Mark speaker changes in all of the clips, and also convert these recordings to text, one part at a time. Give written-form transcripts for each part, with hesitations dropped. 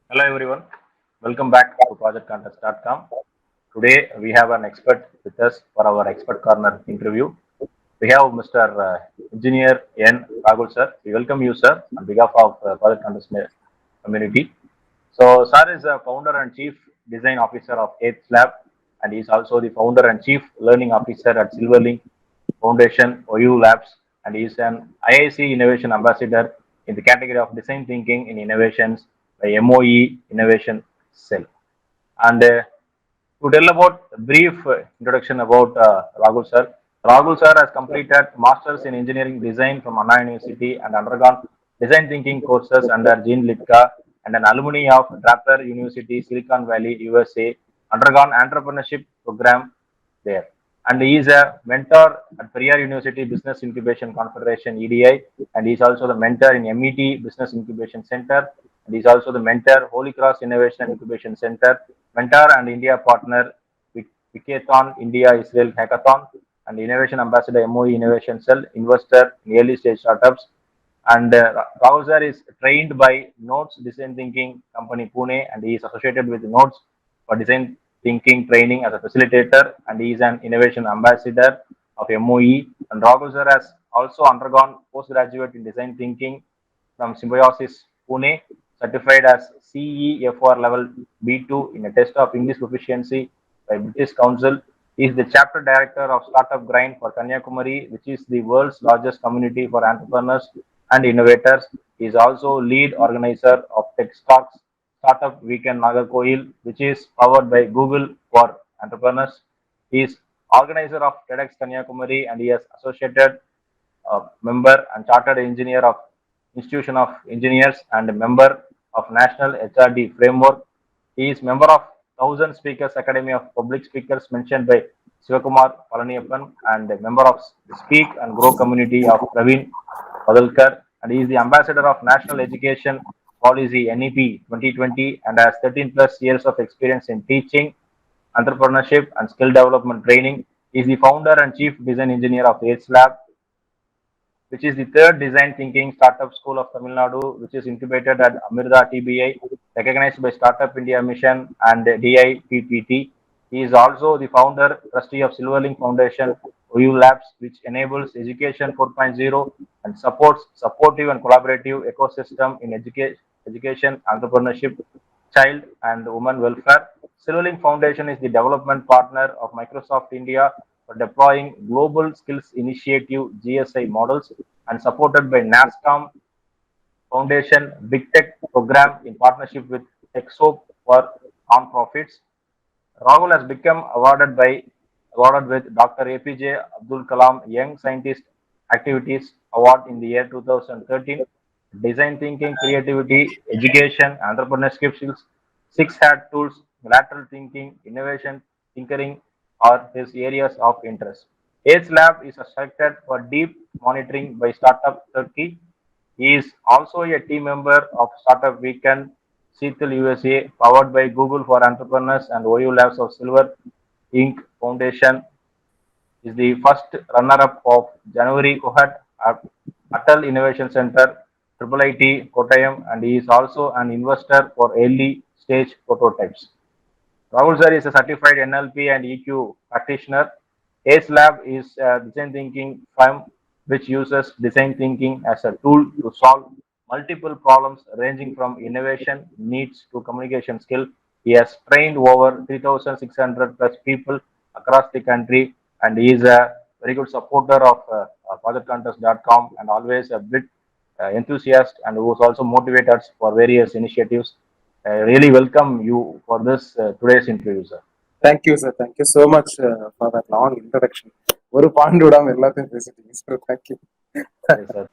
Speaker 1: Hello everyone, welcome back to projectcontest.com. Today we have an expert with us for our Xpert Corner interview. We have Mr. Engineer N.Rahul sir. We welcome you sir on behalf of Project Contest community. So sir is a founder and chief design officer of Eighth Lab, and he is also the founder and chief learning officer at Silverlink Foundation OiiU Labs, and he is an IIC Innovation Ambassador in the category of Design Thinking in Innovations by MOE Innovation Cell. And to tell about a brief introduction about Rahul sir. Rahul sir has completed Masters in Engineering Design from Anna University and undergone design thinking courses under Jean Litka, and an alumni of Draper University, Silicon Valley, USA, undergone entrepreneurship program there. And he is a mentor at Periyar University Business Incubation Confederation (EDI), and he is also the mentor in MET Business Incubation Center, and he is also the mentor Holy Cross Innovation Incubation Center, mentor and India partner Hackathon India Israel Hackathon, and Innovation Ambassador MOE Innovation Cell, investor in early stage startups. And Rahul sir is trained by Notes Design Thinking Company Pune, and he is associated with Notes for Design Thinking Training as a facilitator, and he is an innovation ambassador of MOE. And Rahul sir has also undergone postgraduate in design thinking from Symbiosis Pune, certified as CEFR level B2 in a test of English proficiency by British Council. He is the chapter director of Startup Grind for Kanyakumari, which is the world's largest community for entrepreneurs and innovators. He is also lead organizer of TechStalks Startup Weekend Nagarkoil, which is powered by Google for entrepreneurs. He is organizer of TEDx Kanyakumari, and he is associated member and chartered engineer of Institution of Engineers and a member of National HRD Framework. He is member of Thousand Speakers Academy of Public Speakers mentioned by Sivakumar Palaniyappan, and a member of Speak and Grow community of Praveen Padalkar, and he is the ambassador of National Education Policy NEP 2020 and has 13 plus years of experience in teaching, entrepreneurship, and skill development training. He is the founder and chief design engineer of Eighth Lab, which is the third design thinking startup school of Tamil Nadu, which is incubated at Amirda TBI, recognized by Startup India Mission and DIPPT. He is also the founder, trustee of Silverlink Foundation, OiiU Labs, which enables Education 4.0 and supports supportive and collaborative ecosystem in education, entrepreneurship, child and women welfare. Silverlink Foundation is the development partner of Microsoft India for deploying Global Skills Initiative GSI models, and supported by NASCOM Foundation Big Tech program in partnership with TechSoap for nonprofits. Rahul has become awarded with Dr. APJ Abdul Kalam Young Scientist Activities Award in the year 2013. Design thinking, creativity, education, entrepreneurship skills, six hat tools, lateral thinking, innovation, tinkering are his areas of interest. Eighth Lab is selected for deep monitoring by Startup Turkey. He is also a team member of Startup Weekend Seattle, USA, powered by Google for Entrepreneurs and OiiU Labs of Silver Inc. Foundation. Is the first runner-up of January cohort at Atal Innovation Center, IIIT Kottayam, and he is also an investor for early stage prototypes. Rahul sir is a certified NLP and EQ practitioner. ACE Lab is a design thinking firm which uses design thinking as a tool to solve multiple problems ranging from innovation needs to communication skill. He has trained over 3,600 plus people across the country, and he is a very good supporter of projectcontest.com and always a bit enthusiast, and who is also motivated us for various initiatives. I really welcome you for this today's interview, sir.
Speaker 2: Thank you, sir. Thank you so much for that long introduction. ஒரு point விடாம எல்லாத்தையும் பேசிட்டீங்க sir. Thank you.
Speaker 1: Yes, sir.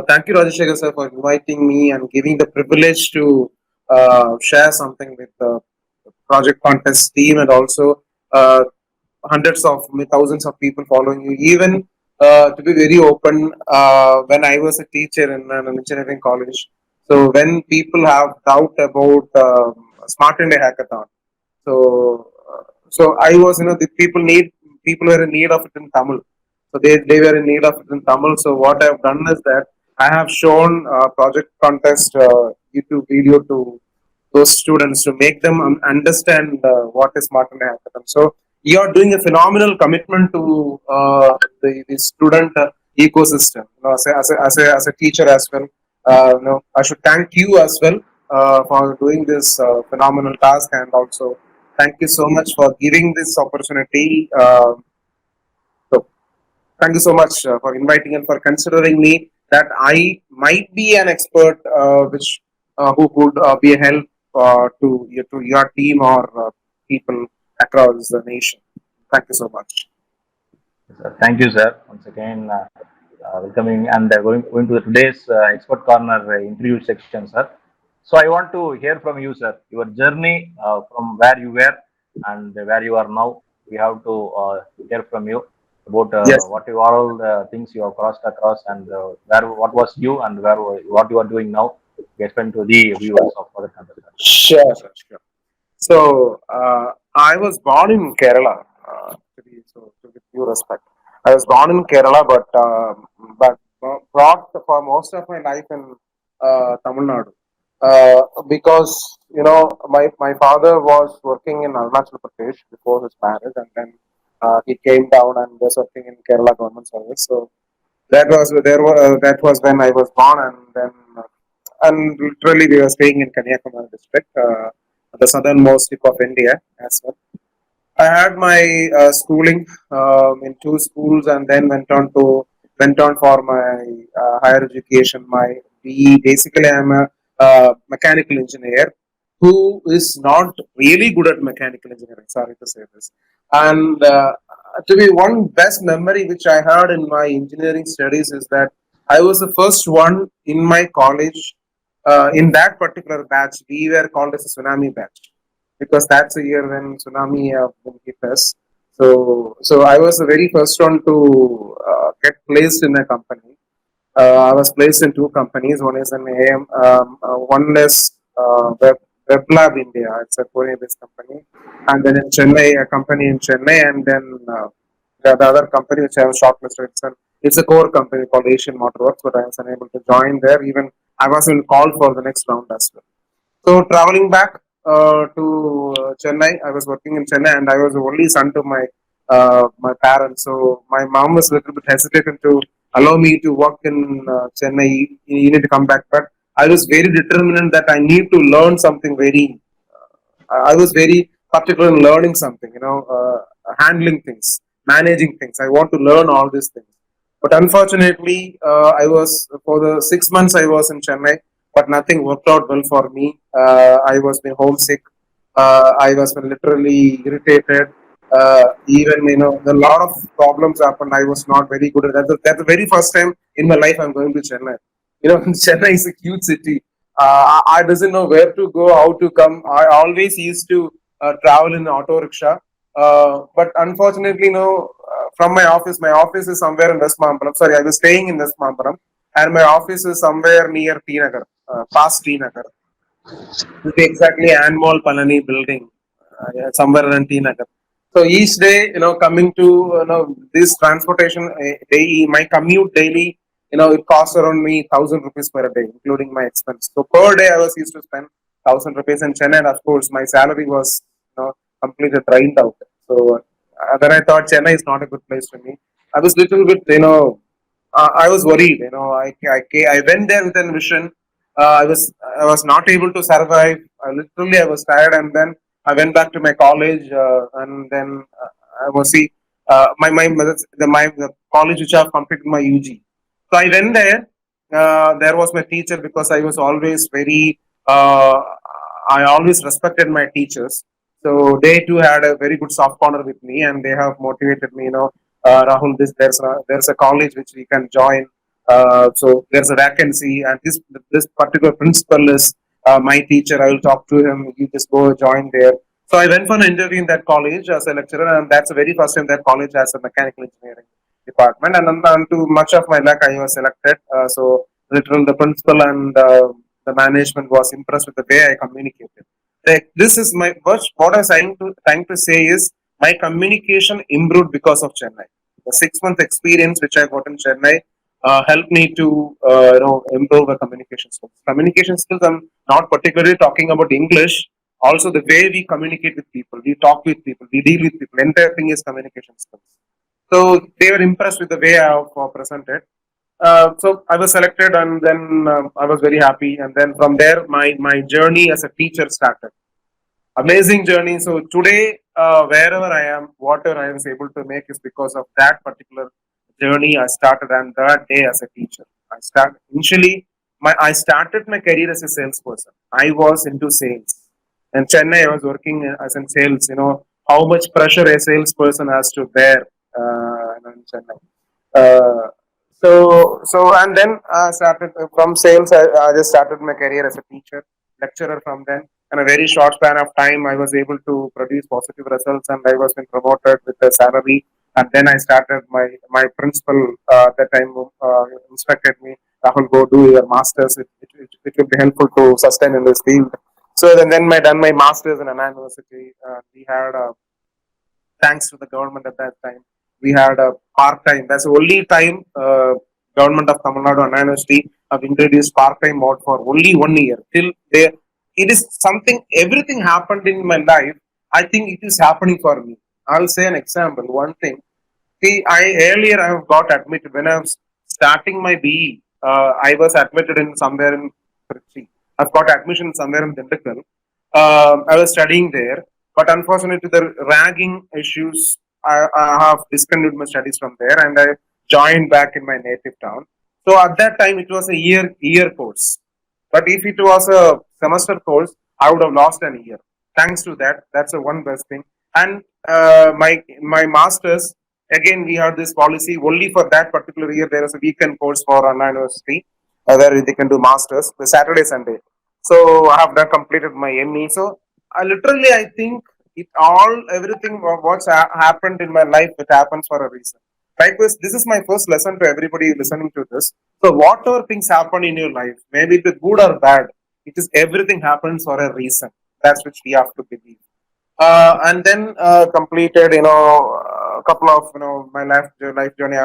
Speaker 2: Thank you, Rajashekar sir, for inviting me and giving the privilege to share something with the project contest team, and also uh, hundreds of thousands of people following you. Even to be very open, when I was a teacher in an engineering college, so when people have doubt about Smart India Hackathon, so so I was, the people were in need of it in Tamil. So they were in need of it in Tamil. So what I've done is that I have shown project contest YouTube video to those students, to make them understand what is smart and hackathon. So you are doing a phenomenal commitment to the student ecosystem. As a teacher as well, I should thank you as well for doing this phenomenal task, and also thank you so much for giving this opportunity. So thank you so much for inviting and for considering me that I might be an expert, which who could be a help to your team or people across the nation. Thank you so much.
Speaker 1: Thank you, sir. Once again, welcoming and going to today's expert corner interview section, sir. So I want to hear from you, sir. Your journey from where you were and where you are now. We have to hear from you about
Speaker 2: Yes.
Speaker 1: what you are all the things you have crossed across and where what was you and what you are doing now. We explain to the viewers of other countries.
Speaker 2: Sure, sure, sure. So I was born in Kerala. With due respect, I was born in Kerala, but brought for most of my life in Tamil Nadu. Because my father was working in Arunachal Pradesh before his marriage, and then he came down and was working in Kerala government service. So that was when I was born, and then and literally we were staying in Kanyakumari district, the southernmost tip of India as well. I had my schooling in two schools, and then went on for my higher education. My BE. Basically, I'm a mechanical engineer who is not really good at mechanical engineering. Sorry to say this. And to be one best memory which I had in my engineering studies is that I was the first one in my college. In that particular batch, we were called as a tsunami batch because that's the year when tsunami hit us. So I was the very first one to get placed in a company. I was placed in two companies. One is an AM, one is WebLab India. It's a Korean-based company, and then in Chennai, a company in Chennai, and then the other company which I was shortlisted. It's a core company called Asian Motorworks, but I was unable to join there. Even I wasn't called for the next round as well. So traveling back to Chennai, I was working in Chennai, and I was the only son to my parents. So my mom was a little bit hesitant to allow me to work in Chennai. You need to come back, but I was very determined that I need to learn something very. I was very particular in learning something. Handling things, managing things. I want to learn all these things. But unfortunately, I was for the 6 months I was in Chennai, but nothing worked out well for me. I was been homesick. I was literally irritated. Even a lot of problems happened. I was not very good at that. That's the very first time in my life I'm going to Chennai. Chennai is a huge city. I doesn't know where to go, how to come. I always used to travel in auto rickshaw. But unfortunately, from my office is somewhere in West Mambaram. Sorry, I was staying in West Mambaram, and my office is somewhere near T Nagar, past T Nagar. To be exactly Anmol Palani building, somewhere around T Nagar. So each day, coming to this transportation, my commute daily, it costs around me 1,000 rupees per day, including my expense. So per day, I was used to spend 1,000 rupees in Chennai, and of course, my salary was completely drained out. So then I thought Chennai is not a good place for me. I was little bit, I was worried. I went there with a vision. I was not able to survive. Literally, I was tired, and then I went back to my college, and then I was see the college which I have completed my UG. So I went there. There was my teacher because I was always very. I always respected my teachers. So they too had a very good soft corner with me, and they have motivated me. Rahul, there's a college which we can join. So there's a vacancy, and this particular principal is my teacher. I will talk to him. You just go join there. So I went for an interview in that college as a lecturer, and that's the very first time that college has a mechanical engineering department. And to much of my luck, I was selected. So literally, the principal and the management was impressed with the way I communicated. This is what I was trying to say is my communication improved because of Chennai. The 6 month experience which I got in Chennai helped me to improve the communication skills. Communication skills. I'm not particularly talking about English. Also, the way we communicate with people, we talk with people, we deal with people. Entire thing is communication skills. So they were impressed with the way I have presented. So I was selected, and then I was very happy. And then from there, my journey as a teacher started. Amazing journey. So today, wherever I am, whatever I was able to make is because of that particular journey I started, and that day as a teacher. I started my career as a salesperson. I was into sales. In Chennai, I was working as in sales. You know how much pressure a salesperson has to bear in Chennai. Uh, and then started from sales. I just started my career as a teacher, lecturer. From then, in a very short span of time, I was able to produce positive results, and I was been promoted with a salary. And then I started my principal at that time instructed me, Rahul, go do your masters. It will be helpful to sustain in this field. So then I done my masters in Anna University. We had thanks to the government at that time. We had a part time. That's the only time government of Tamil Nadu and University have introduced part time mode for only 1 year. Till there, it is something. Everything happened in my life. I think it is happening for me. I'll say an example. One thing. See, I have got admitted when I was starting my BE. I was admitted in somewhere in Trichy. I've got admission somewhere in Dindigul. I was studying there, but unfortunately, the ragging issues, I have discontinued my studies from there, and I joined back in my native town. So at that time, it was a year course. But if it was a semester course, I would have lost an year. Thanks to that, that's the one best thing. And my masters, again, we had this policy only for that particular year. There is a weekend course for Anna University where they can do masters the Saturday Sunday. So I have done completed my ME. So I think it all everything what's happened in my life, it happens for a reason. Likewise, this is my first lesson to everybody listening to this. So whatever things happen in your life, maybe it is good or bad, it is everything happens for a reason. That's which we have to believe. And then completed, a couple of my life journey.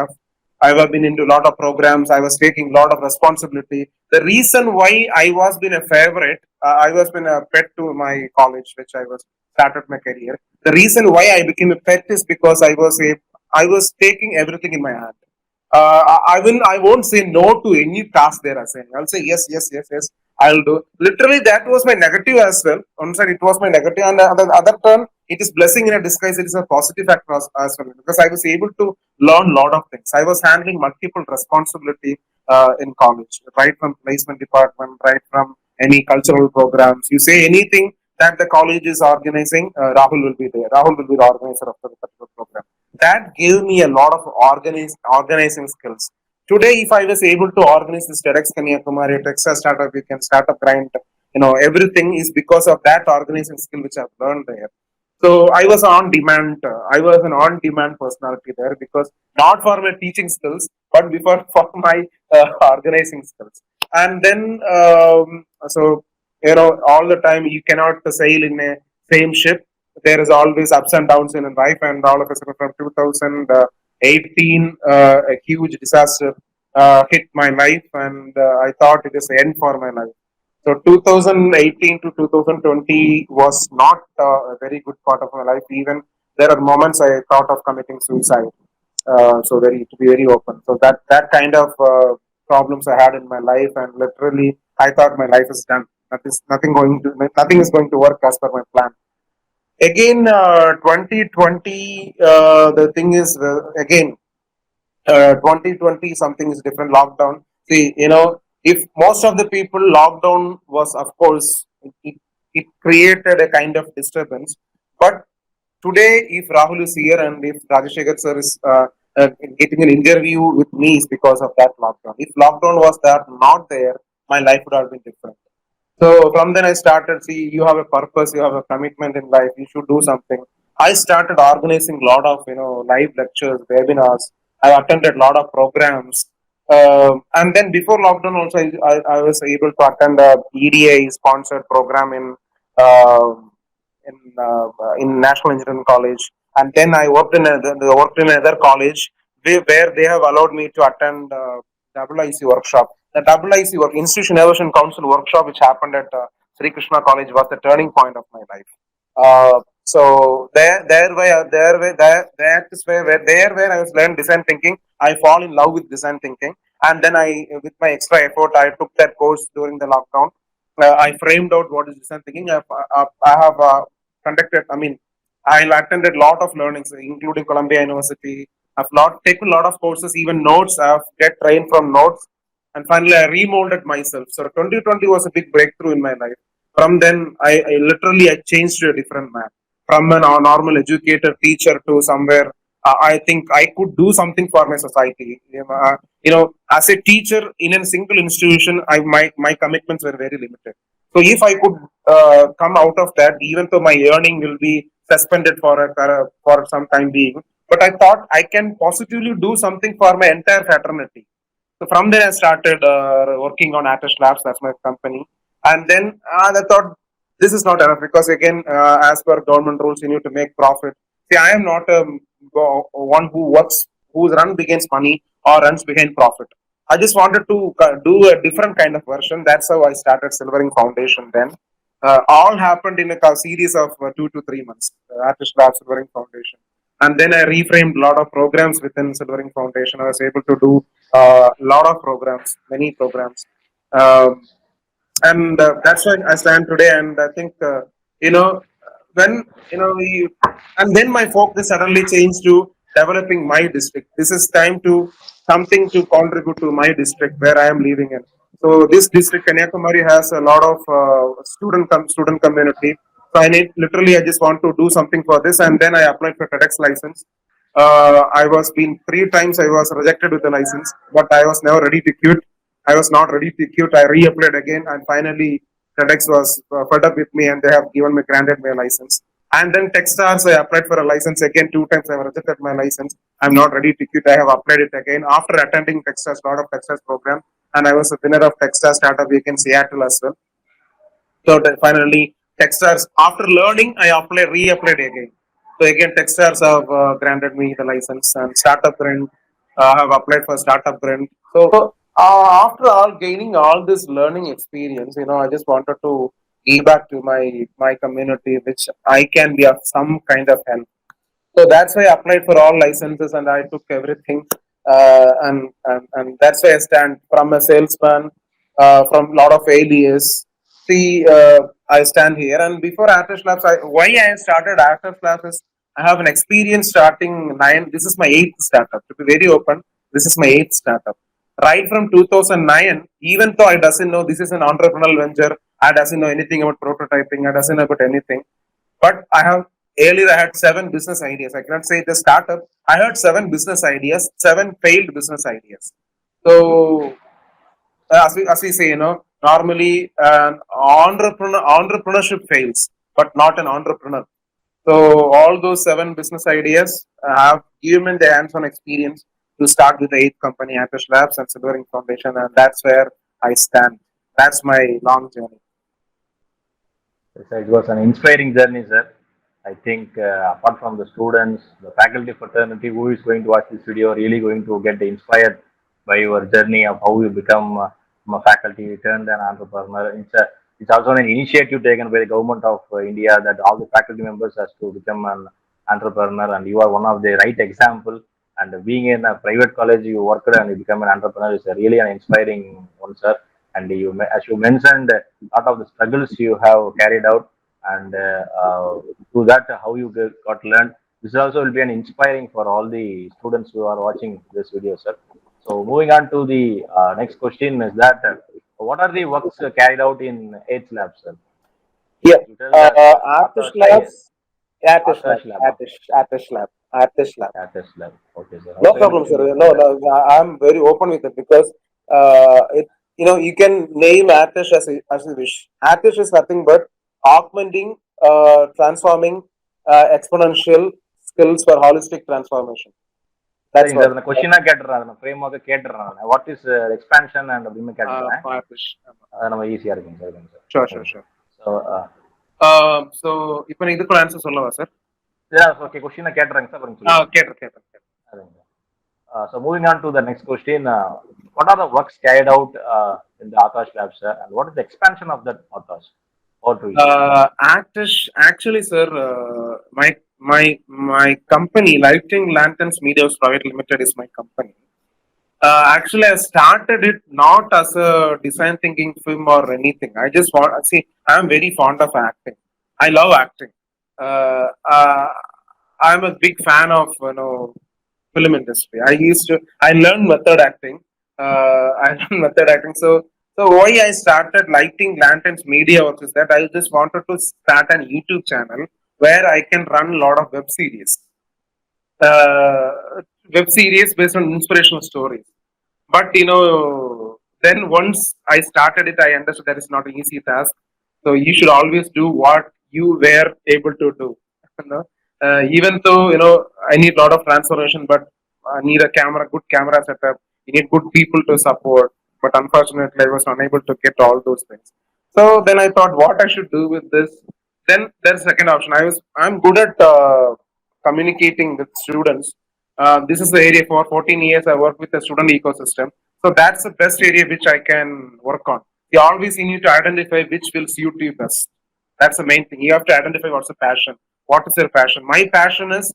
Speaker 2: I have been into a lot of programs. I was taking a lot of responsibility. The reason why I was been a favorite, I was been a pet to my college, which I was started my career. The reason why I became a pet is because I was taking everything in my hand. I won't say no to any task they're assigning. I'll say yes, yes, yes, yes. I'll do. Literally, that was my negative as well. One side, it was my negative, and the other turn, it is blessing in a disguise. It is a positive factor as well because I was able to learn a lot of things. I was handling multiple responsibility in college, right from placement department, right from any cultural programs. You say anything that the college is organizing, Rahul will be there. Rahul will be the organizer of the particular program. That gave me a lot of organizing skills. Today, if I was able to organize this TEDx Kanyakumari, Texas startup, we can start a grind. Everything is because of that organizing skill which I've learned there. So I was on demand. I was an on-demand personality there because not for my teaching skills, but before for my organizing skills. And then, all the time you cannot sail in a same ship. There is always ups and downs in life, and all of a sudden from 2018, a huge disaster hit my life, and I thought it is the end for my life. So 2018 to 2020 was not a very good part of my life. Even there are moments I thought of committing suicide. So to be very open. So that kind of problems I had in my life, and literally I thought my life is done. Nothing is going to work as per my plan. Again, 2020. The thing is, again, 2020 something is different. Lockdown. See, if most of the people lockdown was, of course, it created a kind of disturbance. But today, if Rahul is here and if Rajashekar sir is getting an interview with me, is because of that lockdown. If lockdown was there, not there, my life would have been different. So from then I started, see, you have a purpose, you have a commitment in life, you should do something. I started organizing a lot of, live lectures, webinars. I attended a lot of programs. And then before lockdown also, I was able to attend a EDA sponsored program uh, in National Engineering College. And then I worked in another college where they have allowed me to attend IIC workshop. The IIC Institution Innovation Council workshop, which happened at Sri Krishna College, was the turning point of my life. So that is where I was learning design thinking. I fall in love with design thinking, and then with my extra effort, I took that course during the lockdown. I framed out what is design thinking. I have conducted. I attended a lot of learnings, including Columbia University. Taken a lot of courses, even notes. I've get trained from notes, and finally I remolded myself. So 2020 was a big breakthrough in my life. From then, I literally I changed to a different man. From a normal educator, teacher to somewhere. I think I could do something for my society. As a teacher in a single institution, my commitments were very limited. So if I could come out of that, even though my earning will be suspended for some time being, but I thought I can positively do something for my entire fraternity. So from there, I started working on ATESH Labs. That's my company. And then I thought this is not enough because again, as per government rules, you need to make profit. See, I am not one who's run against money or runs behind profit. I just wanted to do a different kind of version. That's how I started Silverlink Foundation. Then all happened in a series of 2 to 3 months. ATESH Labs, Silverlink Foundation, and then I reframed a lot of programs within Silverlink Foundation. I was able to do a lot of programs, many programs. Um, and that's why I stand today. And I think you know when we, and then my focus suddenly changed to developing my district. This is time to something to contribute to my district where I am living in. So this district, Kanyakumari, has a lot of student community. So I just want to do something for this, and then I applied for TEDx license. I was been 3 times I was rejected with the license, but I was never ready to quit. I was not ready to quit. I reapplied again, and finally TEDx was fed up with me, and they have granted me a license. And then Techstars, I applied for a license again 2 times. I have rejected my license. I'm not ready to quit. I have applied it again after attending Techstars, lot of Techstars program, and I was a winner of Techstars Startup Week in Seattle as well. So finally, Techstars, after learning, I reapplied again. So again, Techstars have granted me the license, and Startup Grant have applied for Startup Grant. So after all gaining all this learning experience, I just wanted to give back to my community, which I can be of some kind of help. So that's why I applied for all licenses and I took everything. And that's why I stand from a salesman, from a lot of failures. See, I stand here. And before ATESH Labs, why I started ATESH Labs is I have an experience starting this is my 8th startup. To be very open, this is my 8th startup. Right from 2009, even though I doesn't know this is an entrepreneurial venture, I doesn't know anything about prototyping, I doesn't know about anything. But earlier I had 7 business ideas. I cannot say the startup. I had 7 business ideas, 7 failed business ideas. So as we say, normally an entrepreneurship fails, but not an entrepreneur. So all those 7 business ideas have given me the hands-on experience to start with the 8th company, ATESH Labs and Silverlink Foundation, and that's where I stand. That's my long journey.
Speaker 1: It was an inspiring journey, sir. I think apart from the students, the faculty fraternity who is going to watch this video really going to get inspired by your journey of how you become from a faculty turned an entrepreneur. It's also an initiative taken by the government of India that all the faculty members has to become an entrepreneur, and you are one of the right example. And being in a private college, you worked and you become an entrepreneur is really an inspiring one, sir. And as you mentioned, a lot of the struggles you have carried out, and through that, how you got learned. This also will be an inspiring for all the students who are watching this video, sir. So moving on to the next question is that what are the works carried out in ATESH Lab, sir?
Speaker 2: Yeah,
Speaker 1: You tell that
Speaker 2: ATESH Labs, ATESH Lab,
Speaker 1: ATESH Lab,
Speaker 2: ATESH Lab, ATESH Lab.
Speaker 1: ATESH Lab. Okay, sir.
Speaker 2: No
Speaker 1: Also,
Speaker 2: problem,
Speaker 1: anything
Speaker 2: sir.
Speaker 1: you can
Speaker 2: No,
Speaker 1: tell?
Speaker 2: no, I'm very open with it because you can name ATESH as you wish. ATESH is nothing but augmenting, transforming, exponential skills for holistic transformation.
Speaker 1: Sir,
Speaker 2: That's what.
Speaker 1: இந்த கொஸ்டினா கேட்டுறாங்க ஃப்ரேம்வொர்க்கை கேட்டுறாங்க what is expansion and அப்படின்னு கேட்டுறேன்
Speaker 2: ATESH.
Speaker 1: அது நம்ம ஈஸியாக இருக்குங்க sir இருக்குங்க
Speaker 2: Sure,
Speaker 1: sir
Speaker 2: sure, sure.
Speaker 1: So
Speaker 2: So, இப்போ இதுக்கு answer சொல்லவா சார்?
Speaker 1: ஓகே கொஸ்டினை கேட்டுறேங்க சார் கொஞ்சம் சொல்லுங்க
Speaker 2: கேட்டேன்.
Speaker 1: அதுங்க So moving on to the next question, what are the works carried out in the ATESH lab, sir, and what is the expansion of that ATESH? Over to you, sir.
Speaker 2: Actish, actually, sir, my company, Lighting Lanterns Media Private Limited, is my company. Actually, I started it not as a design thinking film or anything. I just want see. I'm very fond of acting. I love acting. Uh, uh, I'm a big fan of film industry. I learned method acting. I learned method acting. So why I started Lighting Lanterns Media Works is that I just wanted to start an YouTube channel where I can run a lot of uh, web series based on inspirational stories. But then once I started it, I understood that it's not an easy task. So you should always do what you were able to do. You know? Even though I need a lot of transformation, but I need a good camera setup. You need good people to support. But unfortunately, I was unable to get all those things. So then I thought, what I should do with this. Then there's second option. I'm good at communicating with students. This is the area for 14 years I work with the student ecosystem. So that's the best area which I can work on. You always need to identify which will suit you best. That's the main thing. You have to identify what's the passion. What is your passion? My passion is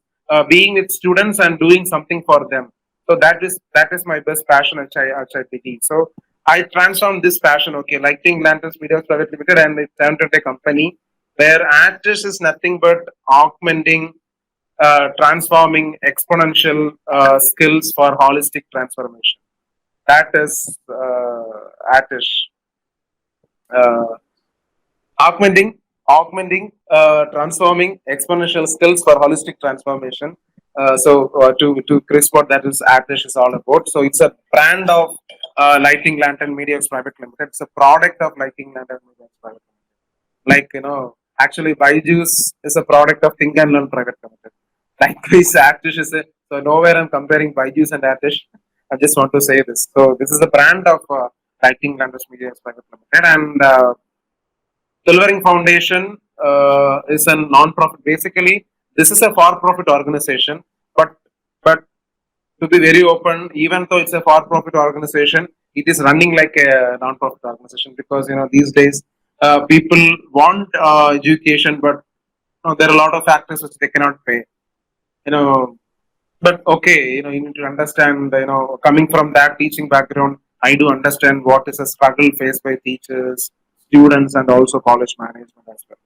Speaker 2: being with students and doing something for them. So that is my best passion, which I believe. So I transformed this passion. Okay, Lighting Lanterns Media Private Limited, and it turned into a company where actors is nothing but augmenting, transforming exponential skills for holistic transformation. That is ATESH. Uh, Transforming exponential skills for holistic transformation. To crisp what that is, ATESH is all about. So it's a brand of Lighting Lantern Media Private Limited. It's a product of Lighting Lantern Media Private Limited. Like actually, Byju's is a product of Think and Learn Private Limited. Likewise, ATESH is a, so nowhere I'm comparing Byju's and ATESH. I just want to say this. So this is the brand of Lighting Lantern Media Private Limited, and Silverlink Foundation is a non-profit. Basically, this is a for-profit organization, but but to be very open, even though it's a for-profit organization, it is running like a non-profit organization because these days people want education, but there are a lot of factors which they cannot pay. You know, but okay, you need to understand. Coming from that teaching background, I do understand what is a struggle faced by teachers, students, and also college management as well.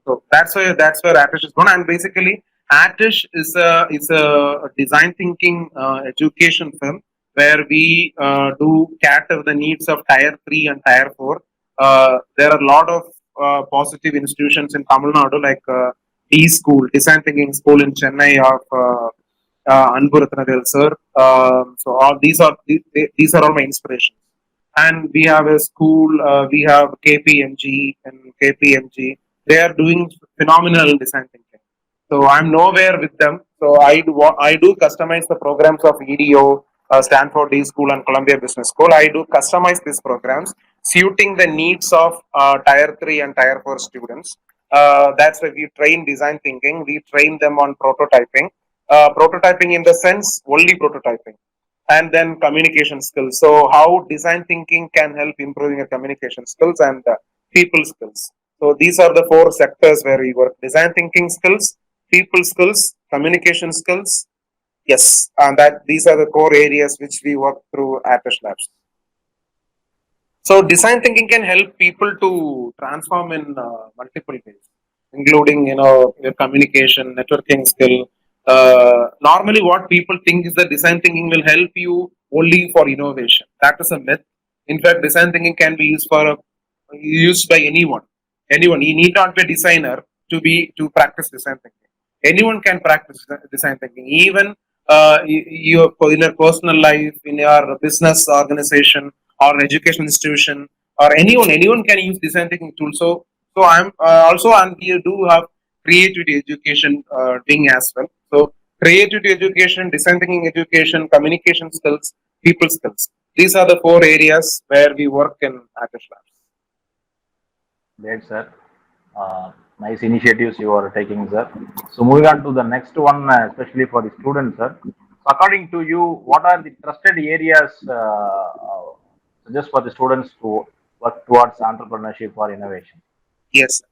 Speaker 2: So that's where ATESH is going, and basically ATESH is a design thinking education firm where we do cater the needs of tier 3 and tier 4. There are a lot of positive institutions in Tamil Nadu like D School, Design Thinking School in Chennai of Anbu Ratnadel sir. So all these are all my inspirations. And we have a school. We have KPMG and KPMG. They are doing phenomenal design thinking. So I'm nowhere with them. So I do customize the programs of EDO, Stanford D School, and Columbia Business School. I do customize these programs suiting the needs of tier 3 and tier 4 students. That's why we train design thinking. We train them on prototyping. Prototyping in the sense only prototyping, and then communication skills. So how design thinking can help improving your communication skills and people skills. So these are the four sectors where we work: design thinking skills, people skills, communication skills. Yes, and that these are the core areas which we work through ATESH Labs. So design thinking can help people to transform in multiple ways, including your communication, networking skill. Normally, what people think is that design thinking will help you only for innovation. That is a myth. In fact, design thinking can be used by anyone. Anyone. You need not be a designer to practice design thinking. Anyone can practice design thinking. Even in your personal life, in your business organization or an education institution, or anyone can use design thinking tools. So I'm also, and we do have creativity education thing as well. So creativity education, design thinking education, communication skills, people skills. These are the four areas where we work in ATESH Labs.
Speaker 1: Great, sir. Nice initiatives you are taking, sir. So moving on to the next one, especially for the students, sir. according to you, what are the trusted areas just for the students to work towards entrepreneurship or innovation?
Speaker 2: Yes,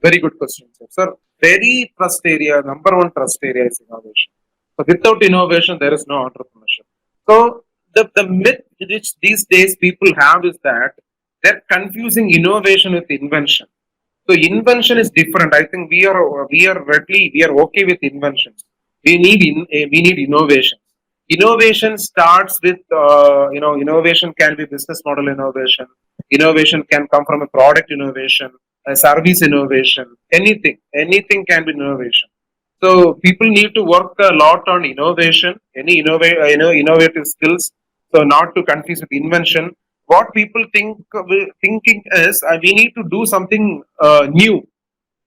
Speaker 2: very good question, sir. Sir, very trust area, number one trust area is innovation. So without innovation, there is no entrepreneurship. So the myth which these days people have is that they're confusing innovation with invention. So invention is different. I think we are okay with inventions. We need innovation. Innovation starts with innovation can be business model innovation. Innovation can come from a product innovation, a service innovation, anything can be innovation. So people need to work a lot on innovation, innovative skills. So not to confuse with invention. What people thinking is we need to do something new.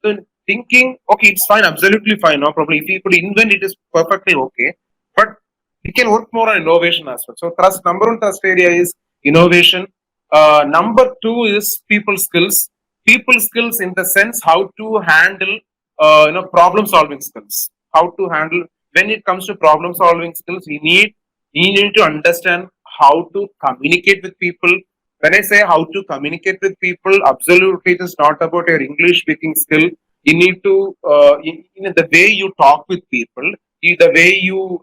Speaker 2: So thinking, okay, it's fine, absolutely fine, no problem. If you could invent, it is perfectly okay. But we can work more on innovation as well. So trust, number one trust area is innovation. Number two is people skills. People skills in the sense how to handle problem solving skills. How to handle when it comes to problem solving skills, we need to understand how to communicate with people. When I say how to communicate with people, absolutely it is not about your English speaking skill. You need to the way you talk with people, the way you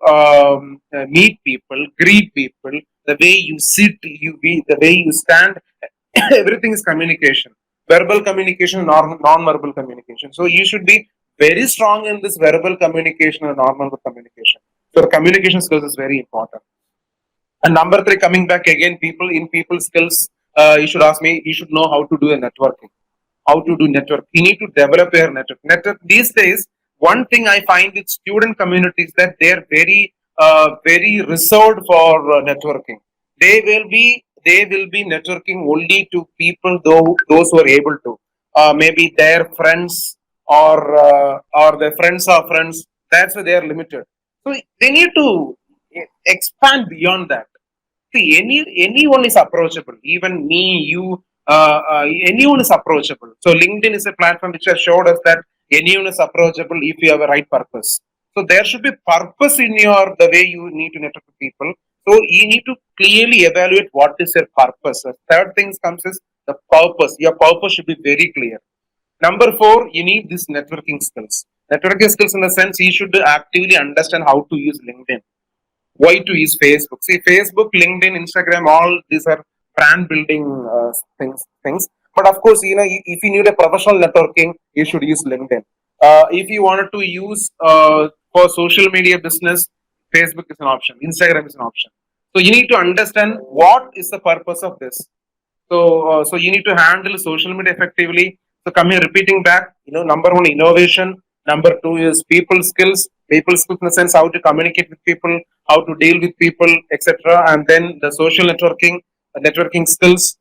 Speaker 2: meet people, greet people, the way you sit, the way you stand, everything is communication. Verbal communication, non-verbal communication. So you should be very strong in this verbal communication and non-verbal communication. So the communication skills is very important. And number three, coming back again, people skills. You should ask me. You should know how to do a networking. How to do network. You need to develop your network. Network these days. One thing I find with student communities that they're very reserved for networking. They will be networking only to people those who are able to. Maybe their friends or their friends are friends. That's why they are limited. So they need to expand beyond that. See, anyone is approachable. Even me, you, anyone is approachable. So LinkedIn is a platform which has showed us that anyone is approachable if you have a right purpose. So there should be purpose in the way you need to network with people. So you need to clearly evaluate what is your purpose. The third thing comes is the purpose. Your purpose should be very clear. Number four, you need this networking skills. Networking skills in the sense you should actively understand how to use LinkedIn. Why to use Facebook? See, Facebook, LinkedIn, Instagram, all these are brand building things. But of course, if you need a professional networking, you should use LinkedIn. If you wanted to use for social media business, Facebook is an option. Instagram is an option. So you need to understand what is the purpose of this. So you need to handle social media effectively. So come here, repeating back. Number one, innovation. Number two is people skills. People skills in the sense how to communicate with people, how to deal with people, etc. And then the social networking skills.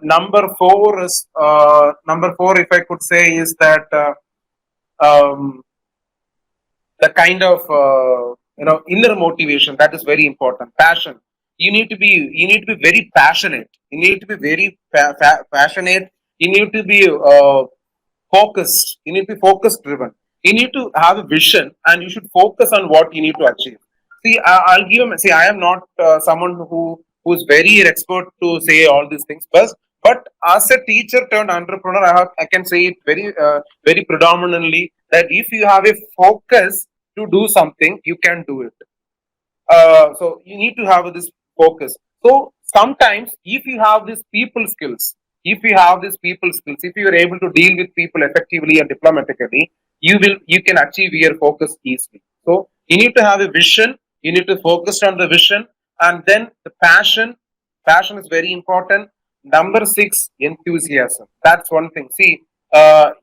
Speaker 2: Number four, if I could say, is that um, the kind of inner motivation that is very important. Passion. You need to be very passionate. You need to be very passionate. You need to be focused. You need to be focus driven. You need to have a vision, and you should focus on what you need to achieve. See, I'll give them. See, I am not someone who's very expert to say all these things, but as a teacher turned entrepreneur, I can say it very predominantly that if you have a focus to do something, you can do it. So you need to have this focus. So sometimes if you have these people skills, if you are able to deal with people effectively and diplomatically, you can achieve your focus easily. So you need to have a vision, you need to focus on the vision, and then the passion. Passion is very important. Number six, enthusiasm. That's one thing. See,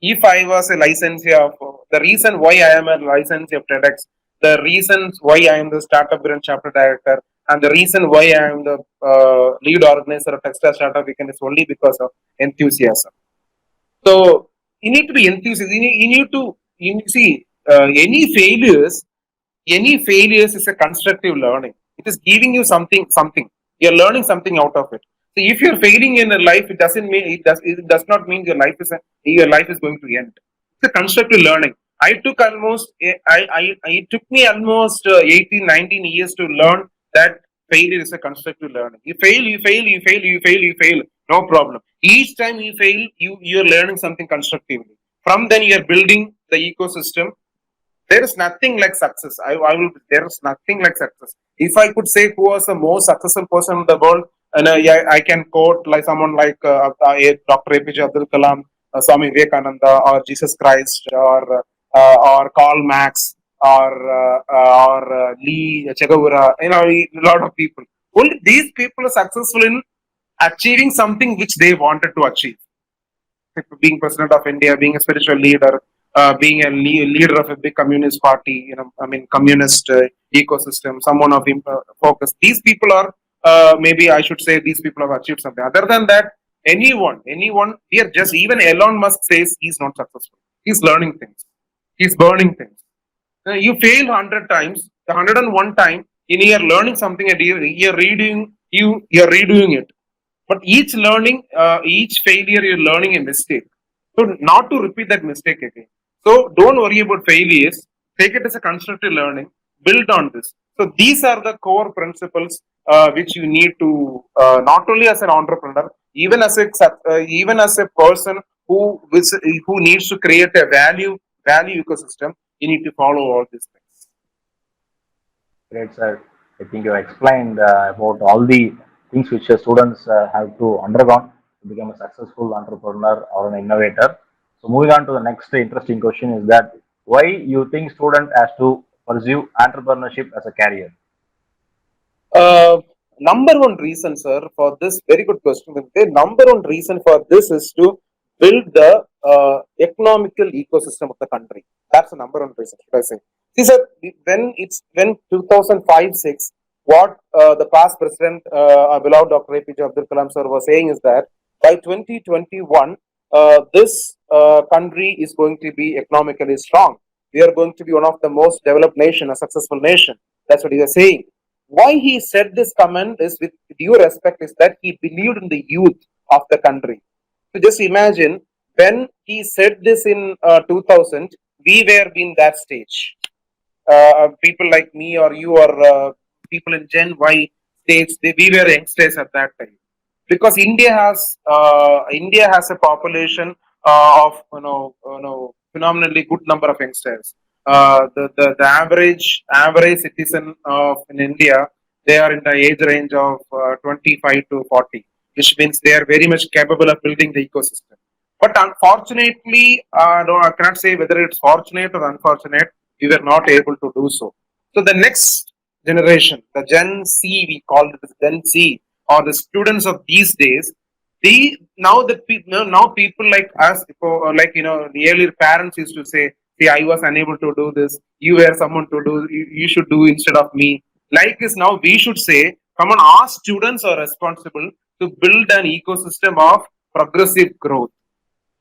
Speaker 2: if I was a licensee of the reason why I am a licensee of TEDx, the reasons why I am the startup brand chapter director, and the reason why I am the lead organizer of Textile Startup Weekend is only because of enthusiasm. So you need to be enthusiastic. See any failures is a constructive learning. It is giving you something. You're learning something out of it. So if you're failing in a life, it does not mean your life is going to end. It's a constructive learning. I took almost, it took me almost 18, 19 years to learn that failure is a constructive learning. You fail, you fail, you fail, you fail, you fail, no problem. Each time you fail, you're learning something constructively. From then you're building the ecosystem. There is nothing like success. There is nothing like success. If I could say who was the most successful person in the world, and yeah, I can quote like someone like Dr. APJ Abdul Kalam, Swami Vivekananda, or Jesus Christ, or Karl Marx, or Lee Che Guevara. A lot of people. Only these people are successful in achieving something which they wanted to achieve. Being president of India, being a spiritual leader, being a leader of a big communist party, communist ecosystem, someone of focus. These people are, maybe I should say, these people have achieved something. Other than that, anyone, here, just even Elon Musk says he's not successful. He's learning things. He's burning things. You fail 100 times, the 101 time, you're learning something and you're redoing it. But each learning, each failure, you're learning a mistake. So not to repeat that mistake again. So don't worry about failures. Take it as a constructive learning. Build on this. So these are the core principles which you need to not only as an entrepreneur, even as a person who needs to create a value ecosystem. You need to follow all these things.
Speaker 1: Great, sir. I think you explained about all the things which students have to undergo to become a successful entrepreneur or an innovator. So moving on to the next interesting question is that why you think student has to pursue entrepreneurship as a career?
Speaker 2: Number one reason, sir, for this very good question. The number one reason for this is to build the economical ecosystem of the country. That's the number one reason. Should I say? See, sir, when 2005-6, what the past president, our beloved Dr. APJ Abdul Kalam sir was saying is that by 2021, this country is going to be economically strong. We are going to be one of the most developed nation, a successful nation. That's what he was saying. Why he said this comment is, with due respect, is that he believed in the youth of the country. So just imagine, when he said this in 2000, we were in that stage. People like me or you or people in Gen Y stage, we were youngsters at that time. Because India has a population of phenomenally good number of youngsters. The average citizen of in India, they are in the age range of 25 to 40, which means they are very much capable of building the ecosystem. But unfortunately, no, I cannot say whether it's fortunate or unfortunate, we were not able to do so. So the next generation, the Gen C, we call it Gen C, or the students of these days, now people like us, like the earlier parents used to say, see, I was unable to do this, you were someone to do, you should do instead of me. Like this, now we should say, come on, our students are responsible to build an ecosystem of progressive growth.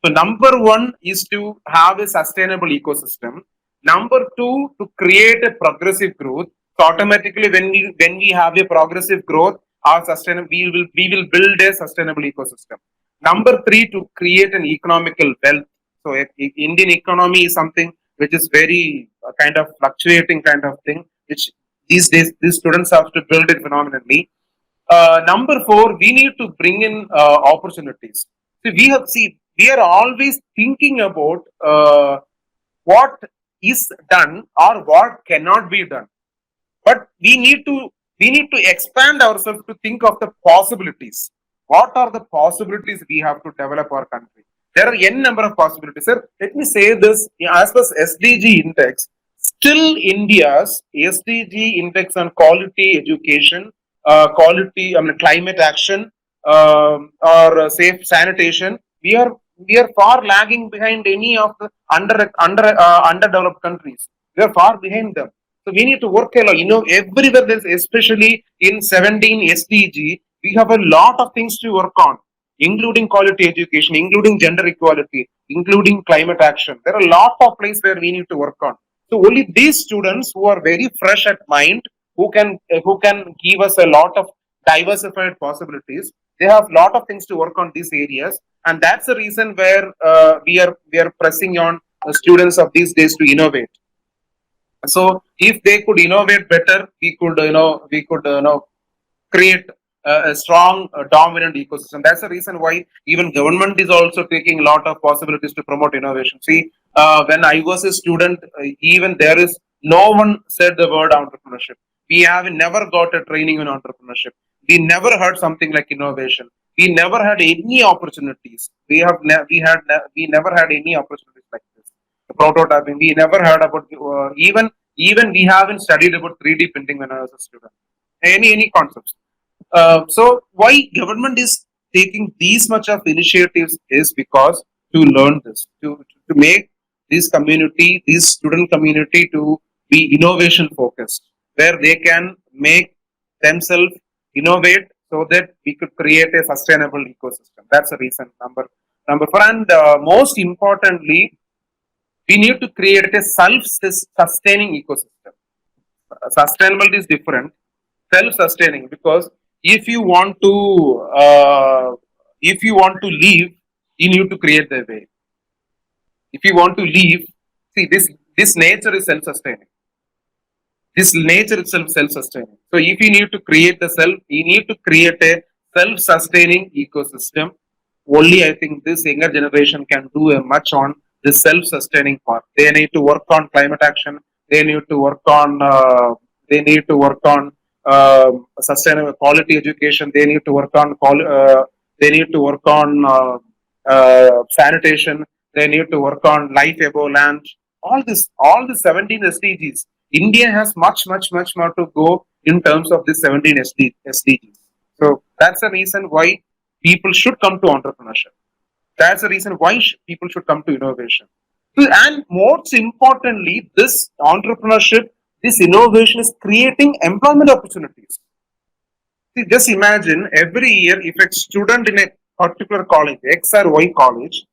Speaker 2: So number one is to have a sustainable ecosystem. Number two, to create a progressive growth. So automatically, when we have a progressive growth, we will build a sustainable ecosystem. Number three, to create an economical wealth. So Indian economy is something which is very kind of fluctuating kind of thing, which these days these students have to build it phenomenally. Number four, we need to bring in opportunities. We are always thinking about what is done or what cannot be done, but we need to expand ourselves to think of the possibilities. What are the possibilities we have to develop our country? There are n number of possibilities, sir. Let me say this: as per SDG index, still India's SDG index on quality education, climate action, or safe sanitation, we are far lagging behind any of the underdeveloped countries. We are far behind them. So we need to work a lot. Everywhere there's, especially in 17 SDG, we have a lot of things to work on, including quality education, including gender equality, including climate action. There are a lot of places where we need to work on. So only these students who are very fresh at mind, who can give us a lot of diversified possibilities. They have a lot of things to work on these areas, and that's the reason where we are pressing on students of these days to innovate. So if they could innovate better, we could create a strong, dominant ecosystem. That's the reason why even government is also taking a lot of possibilities to promote innovation. See, when I was a student, even there is no one said the word entrepreneurship. We have never got a training in entrepreneurship. We never heard something like innovation. We never had any opportunities. We never had any opportunities like this. The prototyping. We never heard about even we haven't studied about 3D printing when I was a student. Any concepts. So why government is taking these much of initiatives is because to learn this, to make this community, this student community to be innovation focused, where they can make themselves innovate so that we could create a sustainable ecosystem. That's the reason number four. And most importantly, we need to create a self-sustaining ecosystem. Sustainability is different, self-sustaining, because if you want to leave, you need to create the way. If you want to leave, see, this nature is self-sustaining. This nature itself self-sustaining. So if you need to create you need to create a self-sustaining ecosystem. Only I think this younger generation can do a much on the self-sustaining part. They need to work on climate action. They need to work on sustainable quality education. They need to work on sanitation. They need to work on life above land. All the 17 SDGs. India has much more to go in terms of the 17 SDGs. So that's the reason why people should come to entrepreneurship. That's the reason why people should come to innovation. And most importantly, this entrepreneurship, this innovation is creating employment opportunities. See, just imagine every year if a student in a particular college, X or Y college,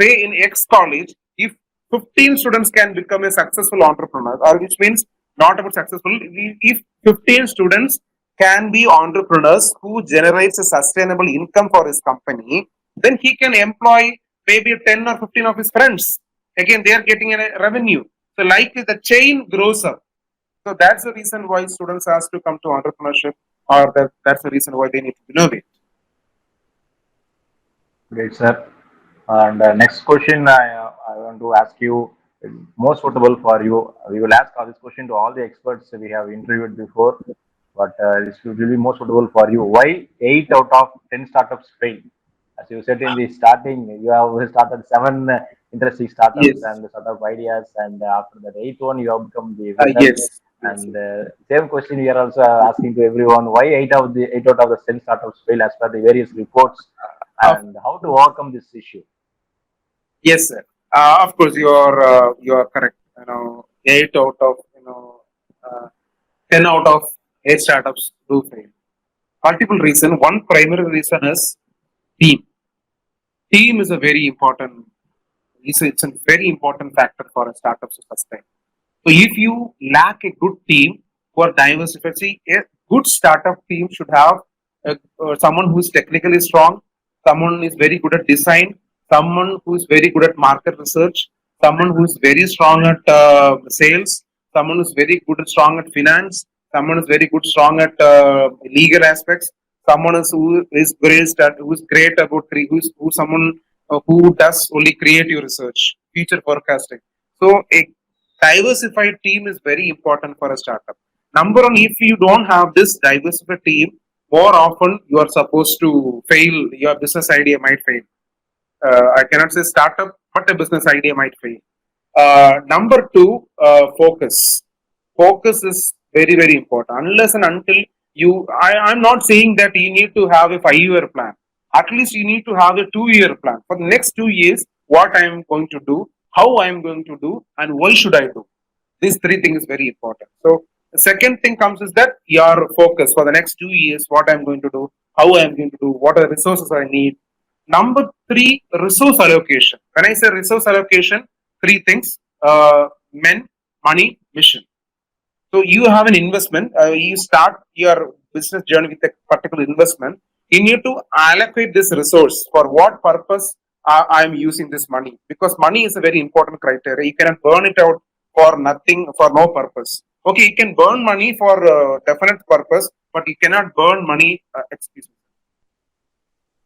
Speaker 2: say in X college, if 15 students can become a successful entrepreneur, or which means not about successful, if 15 students can be entrepreneurs who generates a sustainable income for his company, then he can employ maybe 10 or 15 of his friends. Again, they are getting a revenue. So like the chain grows up. So that's the reason why students has to come to entrepreneurship, or that's the reason why they need to innovate.
Speaker 1: Great, sir. And next question I want to ask you, most suitable for you. We will ask all this question to all the experts we have interviewed before, but this will be most suitable for you. Why 8 out of 10 startups fail? As you said in the starting, you have started 7 interesting startups
Speaker 2: Yes.
Speaker 1: and startup ideas, and after that 8th one, you have become the winner.
Speaker 2: Yes.
Speaker 1: And same question we are also asking to everyone: why 8 out of the 10 startups fail as per the various reports,
Speaker 2: Of
Speaker 1: and how to overcome this issue?
Speaker 2: Yes, sir. Of course, you are correct. 8 out of 10 out of 8 startups do fail. Multiple reason. One primary reason is team. Team is a very important. It's a very important factor for a startup to sustain. So if you lack a good team who are diversified, see, a good startup team should have someone who is technically strong, someone who is very good at design, someone who is very good at market research, someone who is very strong at sales, someone who is very good at strong at finance, someone who is very good strong at legal aspects, someone who is great about who someone who does only creative research, future forecasting. So a diversified team is very important for a startup. Number one, if you don't have this diversified team, more often you are supposed to fail. Your business idea might fail. I cannot say startup, but a business idea might fail. Number two, focus. Focus is very important. Unless and until I'm not saying that you need to have a 5-year plan. At least you need to have a 2-year plan. For the next 2 years, what I am going to do, how I am going to do, and why should I do? These three things is very important. So the second thing comes is that your focus for the next 2 years, what I'm going to do, how I'm going to do, what are the resources I need. Number three, resource allocation. When I say resource allocation, three things: men, money, mission. So you have an investment. You start your business journey with a particular investment. You need to allocate this resource for what purpose I'm using this money, because money is a very important criteria. You cannot burn it out for nothing, for no purpose. Okay, you can burn money for definite purpose, but you cannot burn money. Excuse me.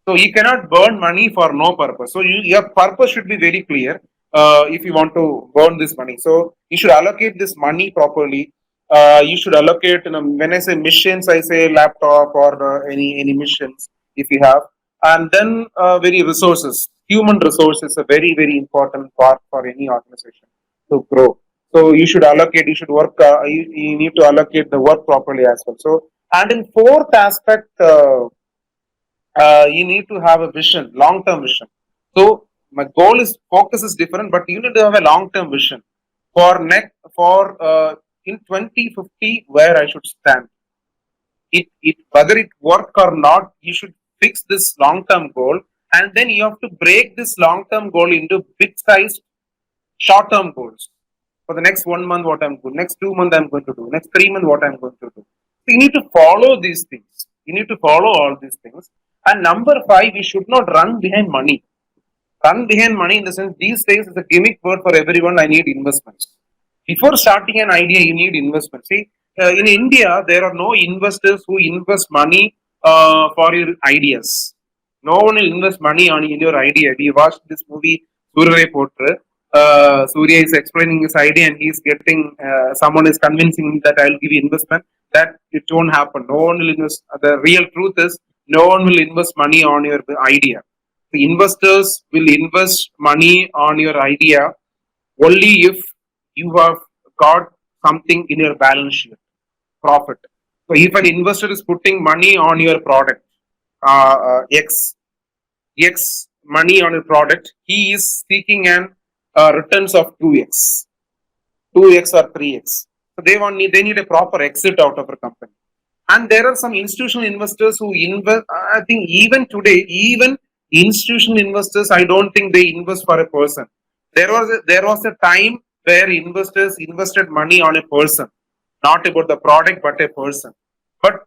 Speaker 2: So you cannot burn money for no purpose. So your purpose should be very clear if you want to burn this money. So you should allocate this money properly. You should allocate. When I say missions, I say laptop or any missions if you have, and then very resources. Human resources is a very important part for any organization to grow. So you should allocate. You should work. You need to allocate the work properly as well. So, and in fourth aspect. You need to have a vision, long-term vision. So my goal is focus is different, but you need to have a long-term vision for in 2050 where I should stand. It whether it work or not, you should fix this long-term goal, and then you have to break this long-term goal into big-sized short-term goals. For the next 1 month, what I'm going, next 2 months I'm going to do, next 3 months what I'm going to do. So you need to follow these things. You need to follow all these things. And number five, we should not run behind money. Run behind money in the sense these days is a gimmick word for everyone. I need investments. Before starting an idea, you need investment. See, in India, there are no investors who invest money for your ideas. No one will invest money on in your idea. We watched this movie, Surya Potra. Surya is explaining his idea and he's getting, someone is convincing him that I'll give you investment. That it won't happen. No one will invest. The real truth is, no one will invest money on your idea. The investors will invest money on your idea only if you have got something in your balance sheet, profit. So if an investor is putting money on your product, X money on your product, he is seeking an returns of 2x or 3x. So they need a proper exit out of a company. And there are some institutional investors who invest. I think even today, even institutional investors, I don't think they invest for a person. There was a time where investors invested money on a person, not about the product but a person. But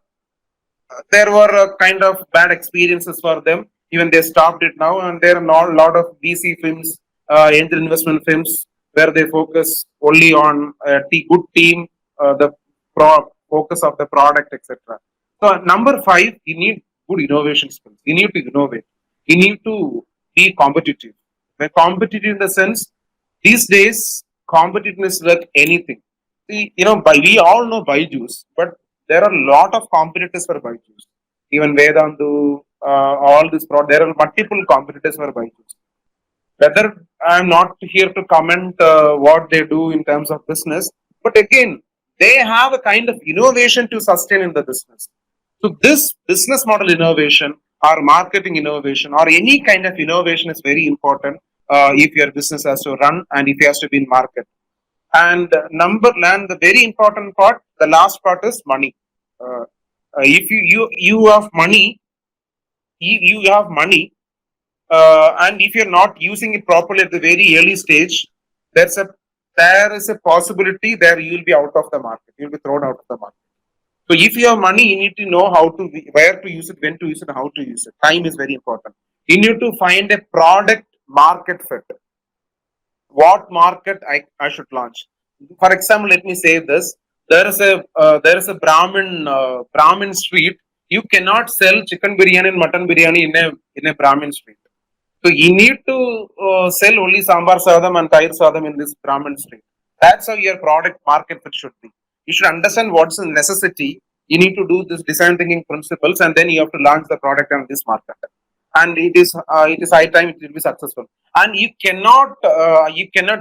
Speaker 2: there were kind of bad experiences for them. Even they stopped it now, and there are not a lot of VC firms, angel investment firms, where they focus only on a good team, the focus of the product, etc. So number five, you need good innovation skills. You need to innovate. You need to be competitive. When competitive in the sense, these days competitiveness is like anything. See, we all know Byju's, but there are a lot of competitors for Byju's. Even Vedantu, all this there are multiple competitors for Byju's. Whether I'm not here to comment what they do in terms of business, but again, they have a kind of innovation to sustain in the business. So this business model innovation or marketing innovation or any kind of innovation is very important if your business has to run and if it has to be in market. And the very important part, the last part is money. If you have money, you have money, and if you're not using it properly at the very early stage, there is a possibility there you will be out of the market. You'll be thrown out of the market. So if you have money, you need to know where to use it, when to use it, and how to use it. Time is very important. You need to find a product market fit. What market I should launch? For example, let me say this: there is a Brahmin street. You cannot sell chicken biryani and mutton biryani in a Brahmin street. So you need to sell only sambar sadam and tair sadam in this Brahmin street. That's how your product market fit should be. You should understand what's the necessity. You need to do this design thinking principles, and then you have to launch the product on this market. And it is high time it will be successful. And you cannot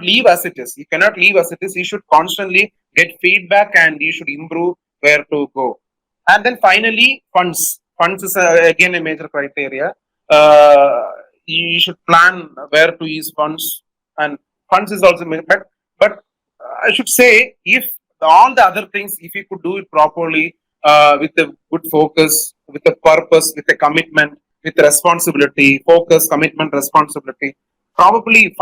Speaker 2: leave as it is. You cannot leave as it is. You should constantly get feedback, and you should improve where to go. And then finally, funds. Funds is again a major criteria. You should plan where to use funds, and funds is also but I should say, if all the other things, if you could do it properly, with a good focus, with a purpose, with a commitment, with responsibility, focus, commitment, responsibility, probably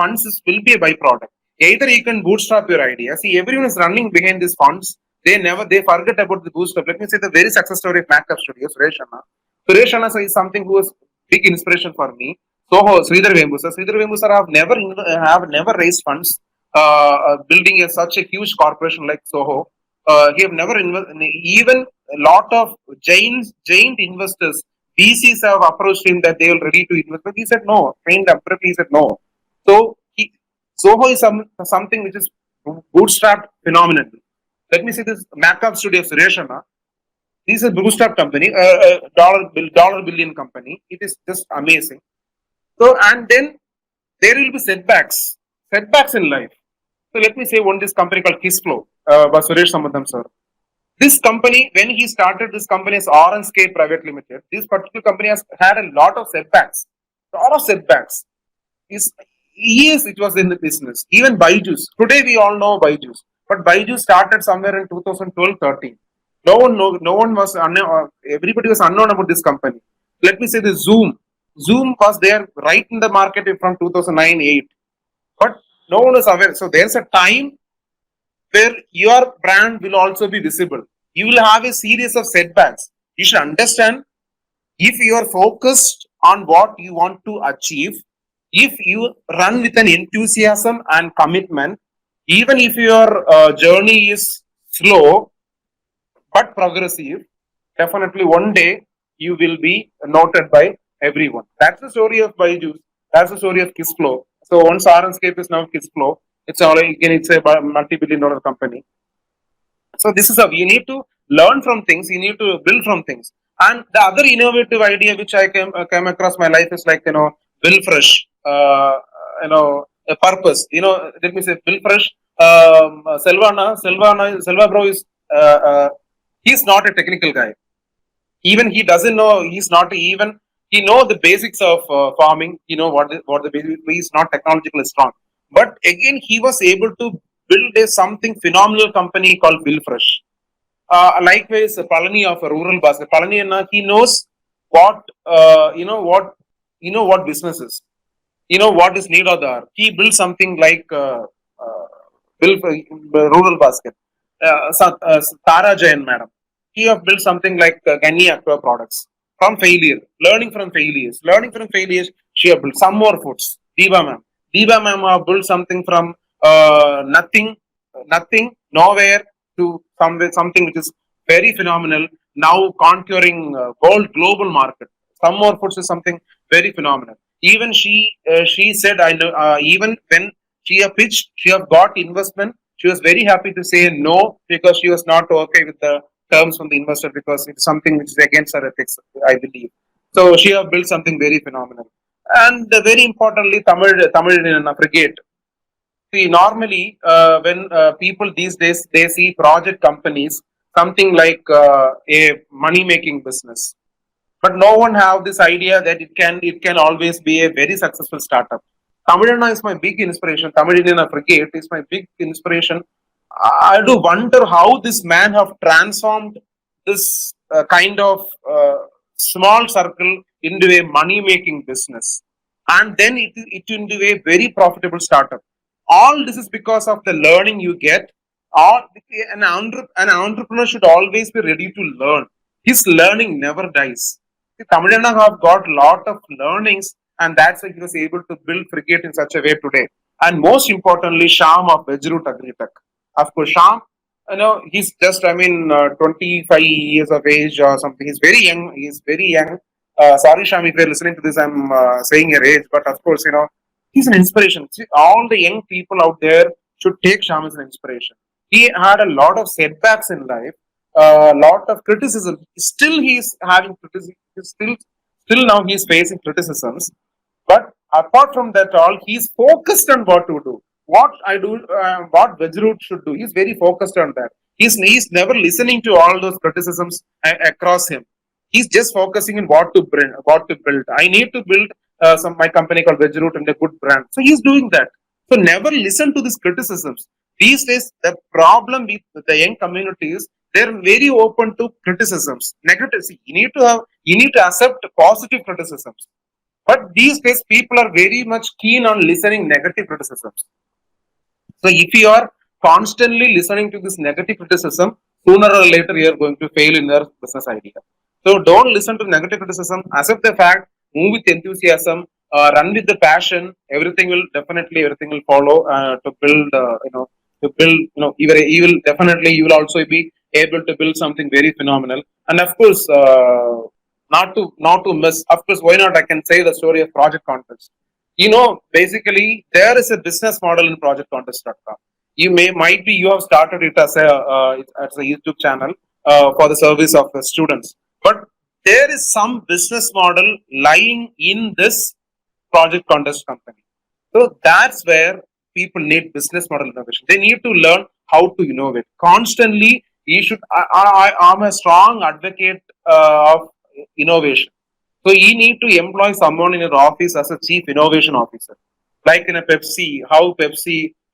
Speaker 2: will be a byproduct. Either you can bootstrap your idea. See, everyone is running behind these funds. They forget about the bootstrap. Let me say the very success story of Macap Studios, Suresh Anna. Suresh Anna is something who was big inspiration for me. Soho, Sridhar Vembu sir. Sridhar Vembu sir have never raised funds. Building such a huge corporation like Soho, he have never invested. Even a lot of giant investors, VCs have approached him that they are ready to invest, but he said no. Trained abruptly, he said no. So Soho is something which is bootstrapped phenomenally. Let me say this: Macap Studio Suresh Anna. This is a bootstrap company, dollar billion company. It is just amazing. So, and then there will be setbacks in life. So let me say one this company called Kissflow by Suresh Samadam sir. This company, when he started this company as R&K Private Limited, this particular company has had a lot of setbacks. Is Yes, it was in the business. Even Byju's. Today we all know Byju's. But Byju's started somewhere in 2012-13. No one was everybody was unknown about this company. Let me say the Zoom. Zoom was there right in the market from 2009-8. But no one is aware. So there's a time where your brand will also be visible. You will have a series of setbacks. You should understand, if you are focused on what you want to achieve, if you run with an enthusiasm and commitment, even if your journey is slow but progressive, definitely one day you will be noted by everyone. That's the story of Byju's. That's the story of Kissflow. So once RNscape is now Kissflow, it's a multi-billion dollar company. So this is you need to learn from things, you need to build from things. And the other innovative idea which I came across my life is like, Bill Fresh, a purpose. Let me say Bill Fresh, Selva bro is, he's not a technical guy. Even he doesn't know, he's not even, he know the basics of farming, what the basics, he's not technologically strong. But again, he was able to build something phenomenal company called Bill Fresh. Likewise, Palani of a rural basket. Palani, he knows what, what business is. What is need of the hour. He built something like rural basket. Tara Jain, madam. He have built something like Gani Aqua products from failure, learning from failures. She have built some more foods. Diva ma'am have built something from nothing, nowhere to something which is very phenomenal. Now conquering global market. Some more foods is something very phenomenal. Even she said, I know. Even when she have pitched, she have got investment. She was very happy to say no because she was not okay with the terms from the investor because it's something which is against her ethics, I believe. So she have built something very phenomenal. And very importantly, Tamil in frigate. See, normally when people these days they see project companies something like a money making business, but no one have this idea that it can always be a very successful startup. Tamilana is my big inspiration. Tamilana Frigate is my big inspiration. I do wonder how this man have transformed this kind of small circle into a money making business, and then it into a very profitable startup. All this is because of the learning you get. All an entrepreneur should always be ready to learn. His learning never dies. Tamilana have got lot of learnings, and that's why he was able to build Frigate in such a way today. And most importantly, Sham of Vejroot Agritech. Of course, Sham, he's just, 25 years of age or something. He's very young. Sorry, Sham, if you're listening to this, I'm saying your age, but of course, he's an inspiration. See, all the young people out there should take Sham as an inspiration. He had a lot of setbacks in life, a lot of criticism. Still, he's having criticism. Still now he's facing criticisms. But apart from that, all he's focused on what to do. What I do, what Vejroot should do. He's very focused on that. He's never listening to all those criticisms across him. He's just focusing on what to build. I need to build my company called Vejroot and a good brand. So he's doing that. So never listen to these criticisms. These days, the problem with the young community is they're very open to criticisms. Negative. See, you need to accept positive criticisms. But these days, people are very much keen on listening negative criticisms. So if you are constantly listening to this negative criticism, sooner or later you are going to fail in your business idea. So don't listen to negative criticism. Accept the fact. Move with enthusiasm. run with the passion, everything will follow to build, to build, you will definitely, you will also be able to build something very phenomenal. And of course, not to miss, of course, why not? I can say the story of Project Contest. Basically, there is a business model in projectcontest.com. Might be you have started it as a YouTube channel for the service of the students, but there is some business model lying in this project contest company. So that's where people need business model innovation. They need to learn how to innovate constantly. You should. I'm a strong advocate of innovation. So you need to employ someone in your office as a chief innovation officer, like in a Pepsi, how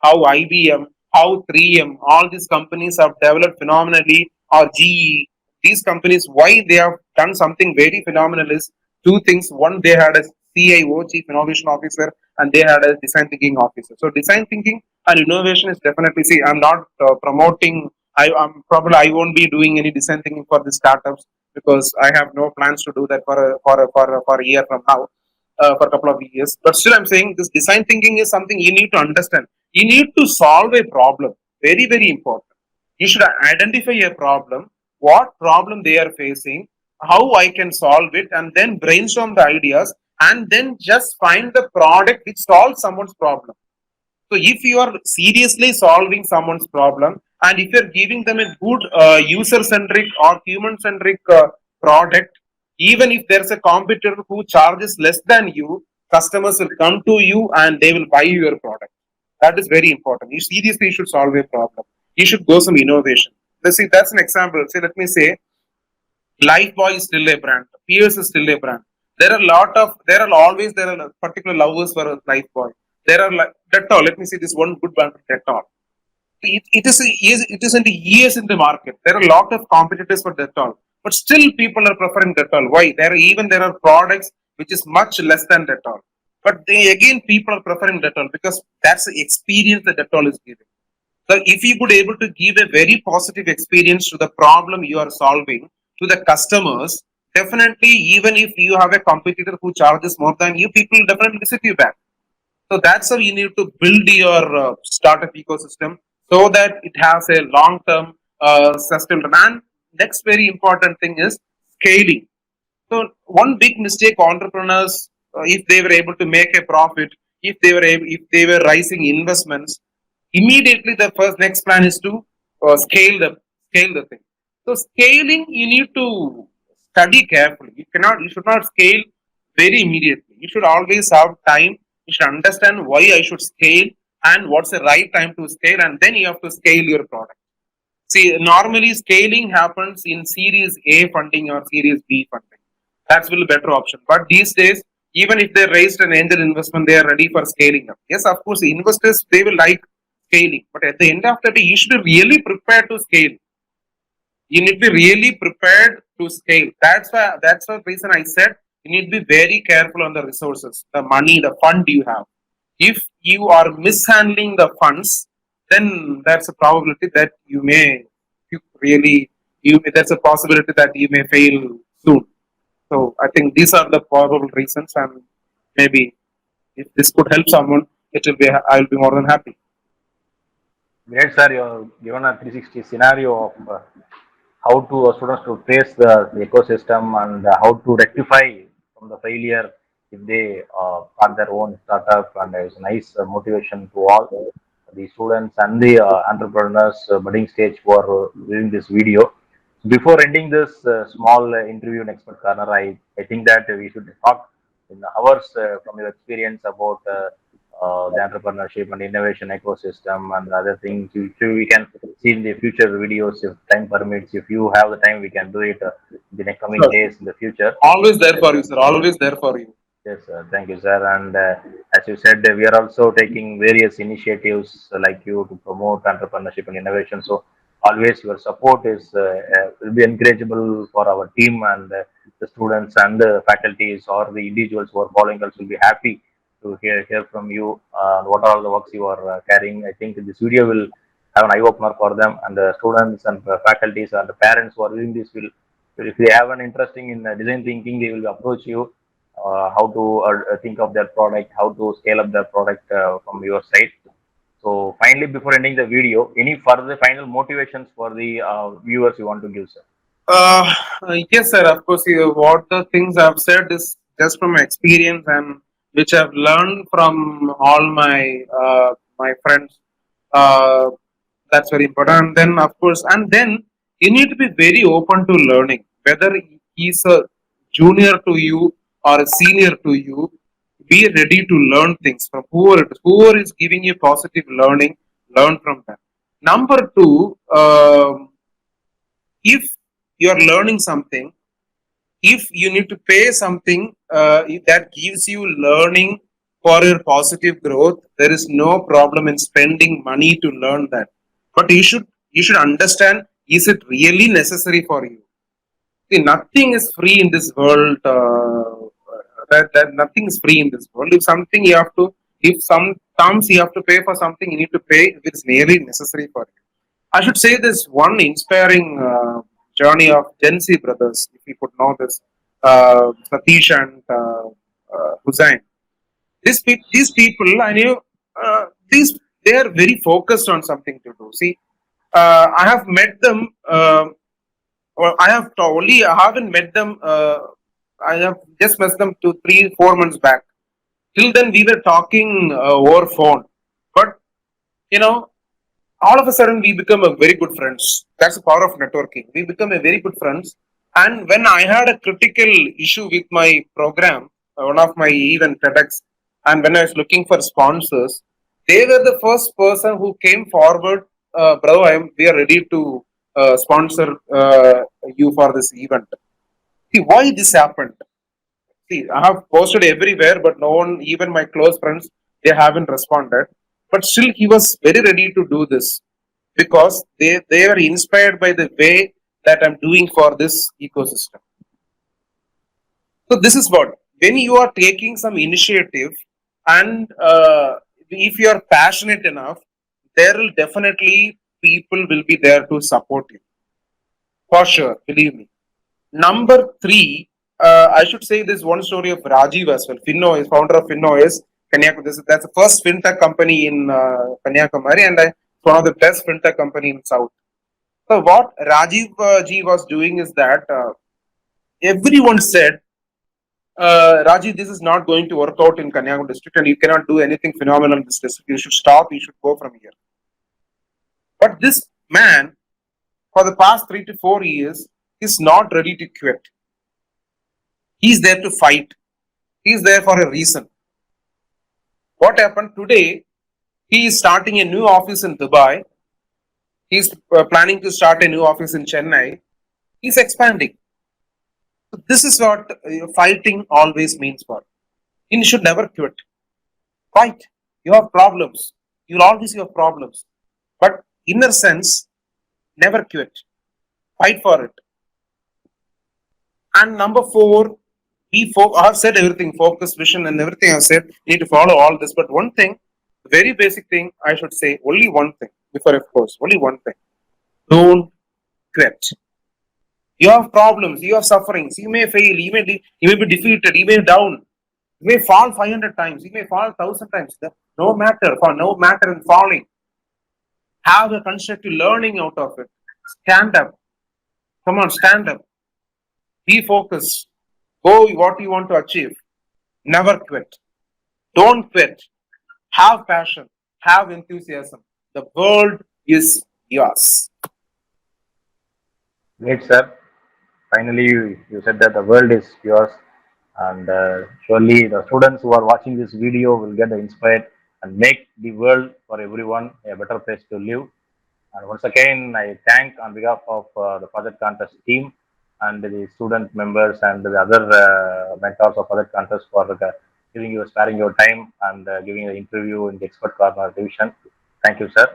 Speaker 2: IBM, how 3M, all these companies have developed phenomenally, or GE. These companies, why they have done something very phenomenal is two things. One, they had a CIO, Chief Innovation Officer, and they had a design thinking officer. So design thinking and innovation is definitely. See, I'm not promoting. I'm probably I won't be doing any design thinking for the startups because I have no plans to do that for a year from now, for a couple of years. But still, I'm saying this design thinking is something you need to understand. You need to solve a problem. Very, very important. You should identify a problem, what problem they are facing, how I can solve it, and then brainstorm the ideas, and then just find the product which solves someone's problem. So if you are seriously solving someone's problem, and if you're giving them a good user-centric or human-centric product, even if there's a competitor who charges less than you, customers will come to you and they will buy your product. That is very important. You seriously should solve a problem. You should go some innovation. Let's see, that's an example. Say, let me say, Lifebuoy is still a brand. Pierce is still a brand. There are particular lovers for Lifebuoy. There are like Dettol. Let me see this one good brand, Dettol. It is in the years in the market. There are a lot of competitors for Dettol, but still people are preferring Dettol. Why? There are products which is much less than Dettol, but they again people are preferring Dettol because that's the experience that Dettol is giving. So if you could able to give a very positive experience to the problem you are solving to the customers, definitely even if you have a competitor who charges more than you, people will definitely visit you back. So that's how you need to build your startup ecosystem so that it has a long-term sustainable. And next very important thing is scaling. So one big mistake entrepreneurs, if they were able to make a profit, if they were raising investments, immediately the first next plan is to scale the thing. So scaling, you need to study carefully. You should not scale very immediately. You should always have time. You should understand why I should scale and what's the right time to scale, and then you have to scale your product. See, normally scaling happens in Series A funding or Series B funding. That's will better option. But these days, even if they raised an angel investment, they are ready for scaling up. Yes, of course, investors they will like scaling, but at the end of the day, you should be really prepared to scale. You need to be really prepared to scale. That's the reason I said you need to be very careful on the resources, the money, the fund you have. If you are mishandling the funds, then there's a probability that you really you there's a possibility that you may fail soon. So I think these are the probable reasons, and maybe if this could help someone, I'll be more than happy.
Speaker 1: Great, sir. You've given a 360 scenario of how to students to face the ecosystem and how to rectify from the failure if they start their own startup, and it's a nice motivation to all the students and the entrepreneurs budding stage who are viewing this video. Before ending this small interview in Expert Corner, I think that we should talk in hours from your experience about the entrepreneurship and innovation ecosystem and other things. We can see in the future videos if time permits. If you have the time, we can do it in the next coming
Speaker 2: Sure.
Speaker 1: days in the future.
Speaker 2: Always there
Speaker 1: Yes,
Speaker 2: for you,
Speaker 1: sir.
Speaker 2: sir. Always there for you.
Speaker 1: Yes, thank you, sir. And as you said, we are also taking various initiatives like you to promote entrepreneurship and innovation. So always your support is will be encourageable for our team, and the students and the faculties or the individuals who are following us will be happy to hear from you what are all the works you are carrying. I think this video will have an eye opener for them, and the students and faculties and the parents who are viewing this will if they have an interesting in design thinking, they will approach you how to think of their product, how to scale up their product from your side. So finally, before ending the video, any further final motivations for the viewers you want to give, sir?
Speaker 2: Uh, yes, sir. Of course, what the things I've said is just from experience and which I've learned from all my friends. Uh, that's very important. And then, of course, and then you need to be very open to learning. Whether he's a junior to you or a senior to you, be ready to learn things from whoever it is. Whoever is giving you positive learning, learn from them. Number two. If you are learning something, if you need to pay something that gives you learning for your positive growth, there is no problem in spending money to learn that. But you should understand, is it really necessary for you? See, nothing is free in this world. That nothing is free in this world. If something you have to, if sometimes you have to pay for something, you need to pay if it's really necessary for you. I should say this one inspiring journey of Gen Z brothers, if you could know this, Satish and Hussain. These people, I knew, they are very focused on something to do. See, I have met them. I haven't met them. I have just met them 2, 3, 4 months back. Till then, we were talking over phone, but you know, all of a sudden we become a very good friends. That's the power of networking. We become a very good friends. And when I had a critical issue with my program, one of my event TEDx, and when I was looking for sponsors, they were the first person who came forward. Bro, we are ready to sponsor you for this event. See why this happened. See, I have posted everywhere, but no one, even my close friends, they haven't responded. But still, he was very ready to do this because they were inspired by the way that I'm doing for this ecosystem. So this is what, when you are taking some initiative, and if you are passionate enough, there will definitely people will be there to support you for sure. Believe me. Number three, I should say this one story of Rajiv as well. Finno is founder of Finno is Kanyakumari. That's the first fintech company in Kanyakumari, and it's one of the best fintech company in South. So what Rajiv ji was doing is that everyone said, Rajiv, this is not going to work out in Kanyakumari district, and you cannot do anything phenomenal in this district. You should stop. You should go from here. But this man, for the past 3 to 4 years, is not ready to quit. He's there to fight. He's there for a reason. What happened today? He is starting a new office in Dubai. He's planning to start a new office in Chennai. He's expanding. So this is what fighting always means for. You should never quit. Fight. You have problems. You'll always have problems. But inner sense, never quit. Fight for it. And number four, I have said everything, focus, vision, and everything I've said. You need to follow all this. But one thing, very basic thing, I should say, only one thing, before of course, only one thing. Don't quit. You have problems, you have sufferings, you may fail, you may be defeated, you may down, you may fall 500 times, you may fall 1,000 times. No matter in falling. Have a constructive learning out of it. Stand up. Come on, stand up. Be focused. Go what you want to achieve. Never quit. Don't quit. Have passion. Have enthusiasm. The world is yours.
Speaker 1: Great, sir. Finally, you said that the world is yours, and surely the students who are watching this video will get inspired and make the world for everyone a better place to live. And once again, I thank on behalf of the Project Contest team and the student members and the other mentors of Project Contest for sparing your time and giving an interview in the Xpert Corner division. Thank you, sir.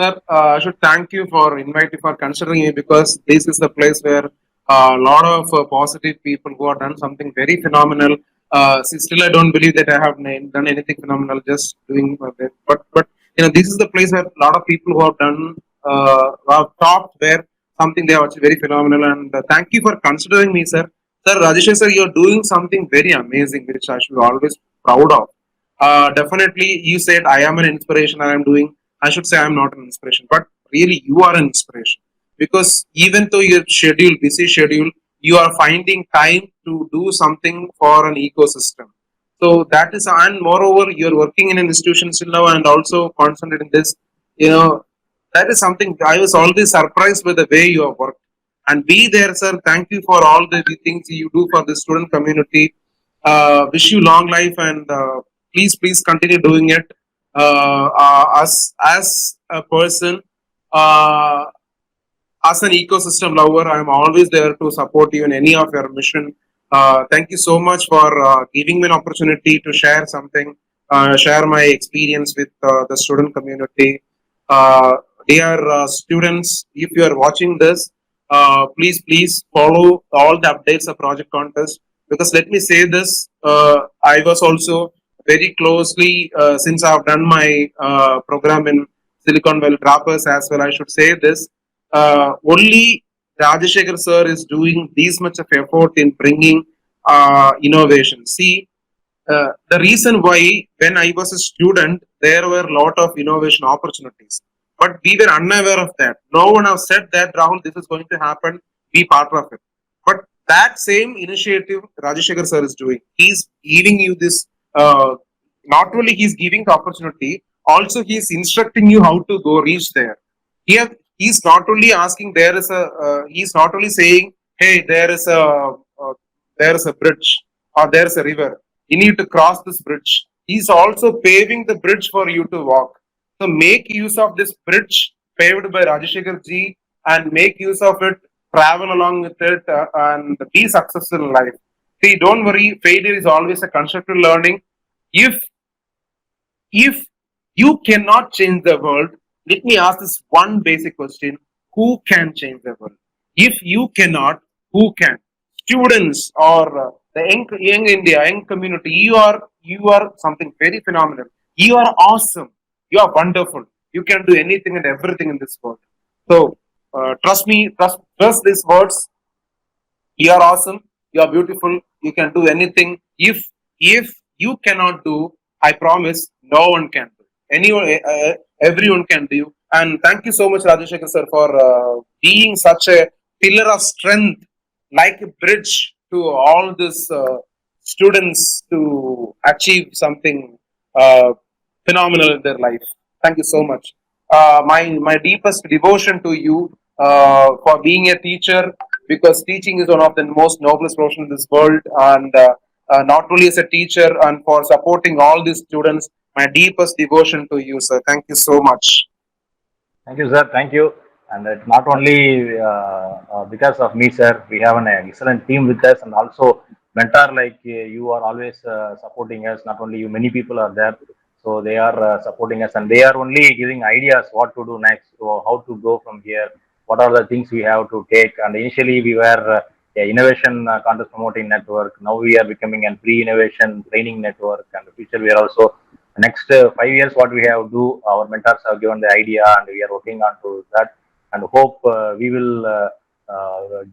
Speaker 2: Sir, I should thank you for inviting, for considering me, because this is the place where a lot of positive people who have done something very phenomenal. See, still, I don't believe that I have done anything phenomenal. Just doing it, but this is the place where a lot of people who have done, who have talked where something they have achieved very phenomenal. And thank you for considering me, sir. Sir, Rajesh sir, you're doing something very amazing, which I should always proud of. Definitely, you said I am an inspiration and I'm doing. I should say I'm not an inspiration, but really you are an inspiration because even though your schedule, busy schedule, you are finding time to do something for an ecosystem. So that is, and moreover, you're working in an institution still now and also concentrating this. You know, that is something I was always surprised by the way you have worked. And be there, sir. Thank you for all the things you do for the student community. Wish you long life and please continue doing it. As a person, uh, as an ecosystem lover, I'm always there to support you in any of your mission. Thank you so much for giving me an opportunity to share something, share my experience with the student community. Uh, Dear students, if you are watching this, please follow all the updates of Project Contest. Because let me say this, I was also very closely since I've done my program in Silicon Valley Rappers as well. I should say this only Rajashekar sir is doing this much of effort in bringing innovation. See, the reason why when I was a student, there were a lot of innovation opportunities, but we were unaware of that. No one has said that Rahul, this is going to happen. Be part of it. But that same initiative Rajashekar sir is doing. He's giving you this. Not only he's giving the opportunity, also he's instructing you how to go reach there. He's not only asking. There is a. He's not only saying, "Hey, there is a bridge or there is a river. You need to cross this bridge." He's also paving the bridge for you to walk. So make use of this bridge paved by Rajashekar ji and make use of it. Travel along with it and be successful in life. See, don't worry. Failure is always a constructive learning. If if you cannot change the world, let me ask this one basic question: who can change the world? If you cannot, who can? Students or the young India, young community, you are something very phenomenal. You are awesome. You are wonderful. You can do anything and everything in this world. So trust me, trust these words. You are awesome. You are beautiful. You can do anything. If you cannot do, I promise no one can do. Anyone, everyone can do. And thank you so much, Rajashekar sir, for being such a pillar of strength, like a bridge to all these students to achieve something uh, phenomenal in their life. Thank you so much. My deepest devotion to you for being a teacher, because teaching is one of the most noblest professions in this world. And not only as a teacher, and for supporting all these students, my deepest devotion to you, sir. Thank you so much.
Speaker 1: Thank you, sir. Thank you. And it's not only because of me, sir. We have an excellent team with us, and also mentor like you are always supporting us. Not only you, many people are there, so they are supporting us, and they are only giving ideas what to do next, so how to go from here. What are the things we have to take? And initially we were a innovation contest promoting network. Now we are becoming a pre-innovation training network, and in the future we are also next 5 years what we have do, our mentors have given the idea and we are working on to that, and hope we will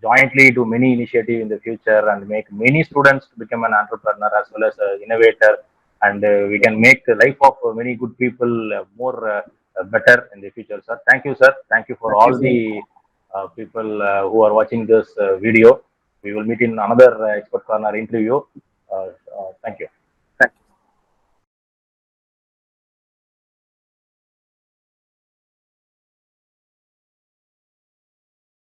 Speaker 1: jointly do many initiative in the future and make many students to become an entrepreneur as well as an innovator, and we can make the life of many good people more better in the future, sir. Thank you, sir. Thank you for
Speaker 2: Thank you,
Speaker 1: all
Speaker 2: sir.
Speaker 1: the people who are watching this video. We will meet in another expert corner interview. Thank you.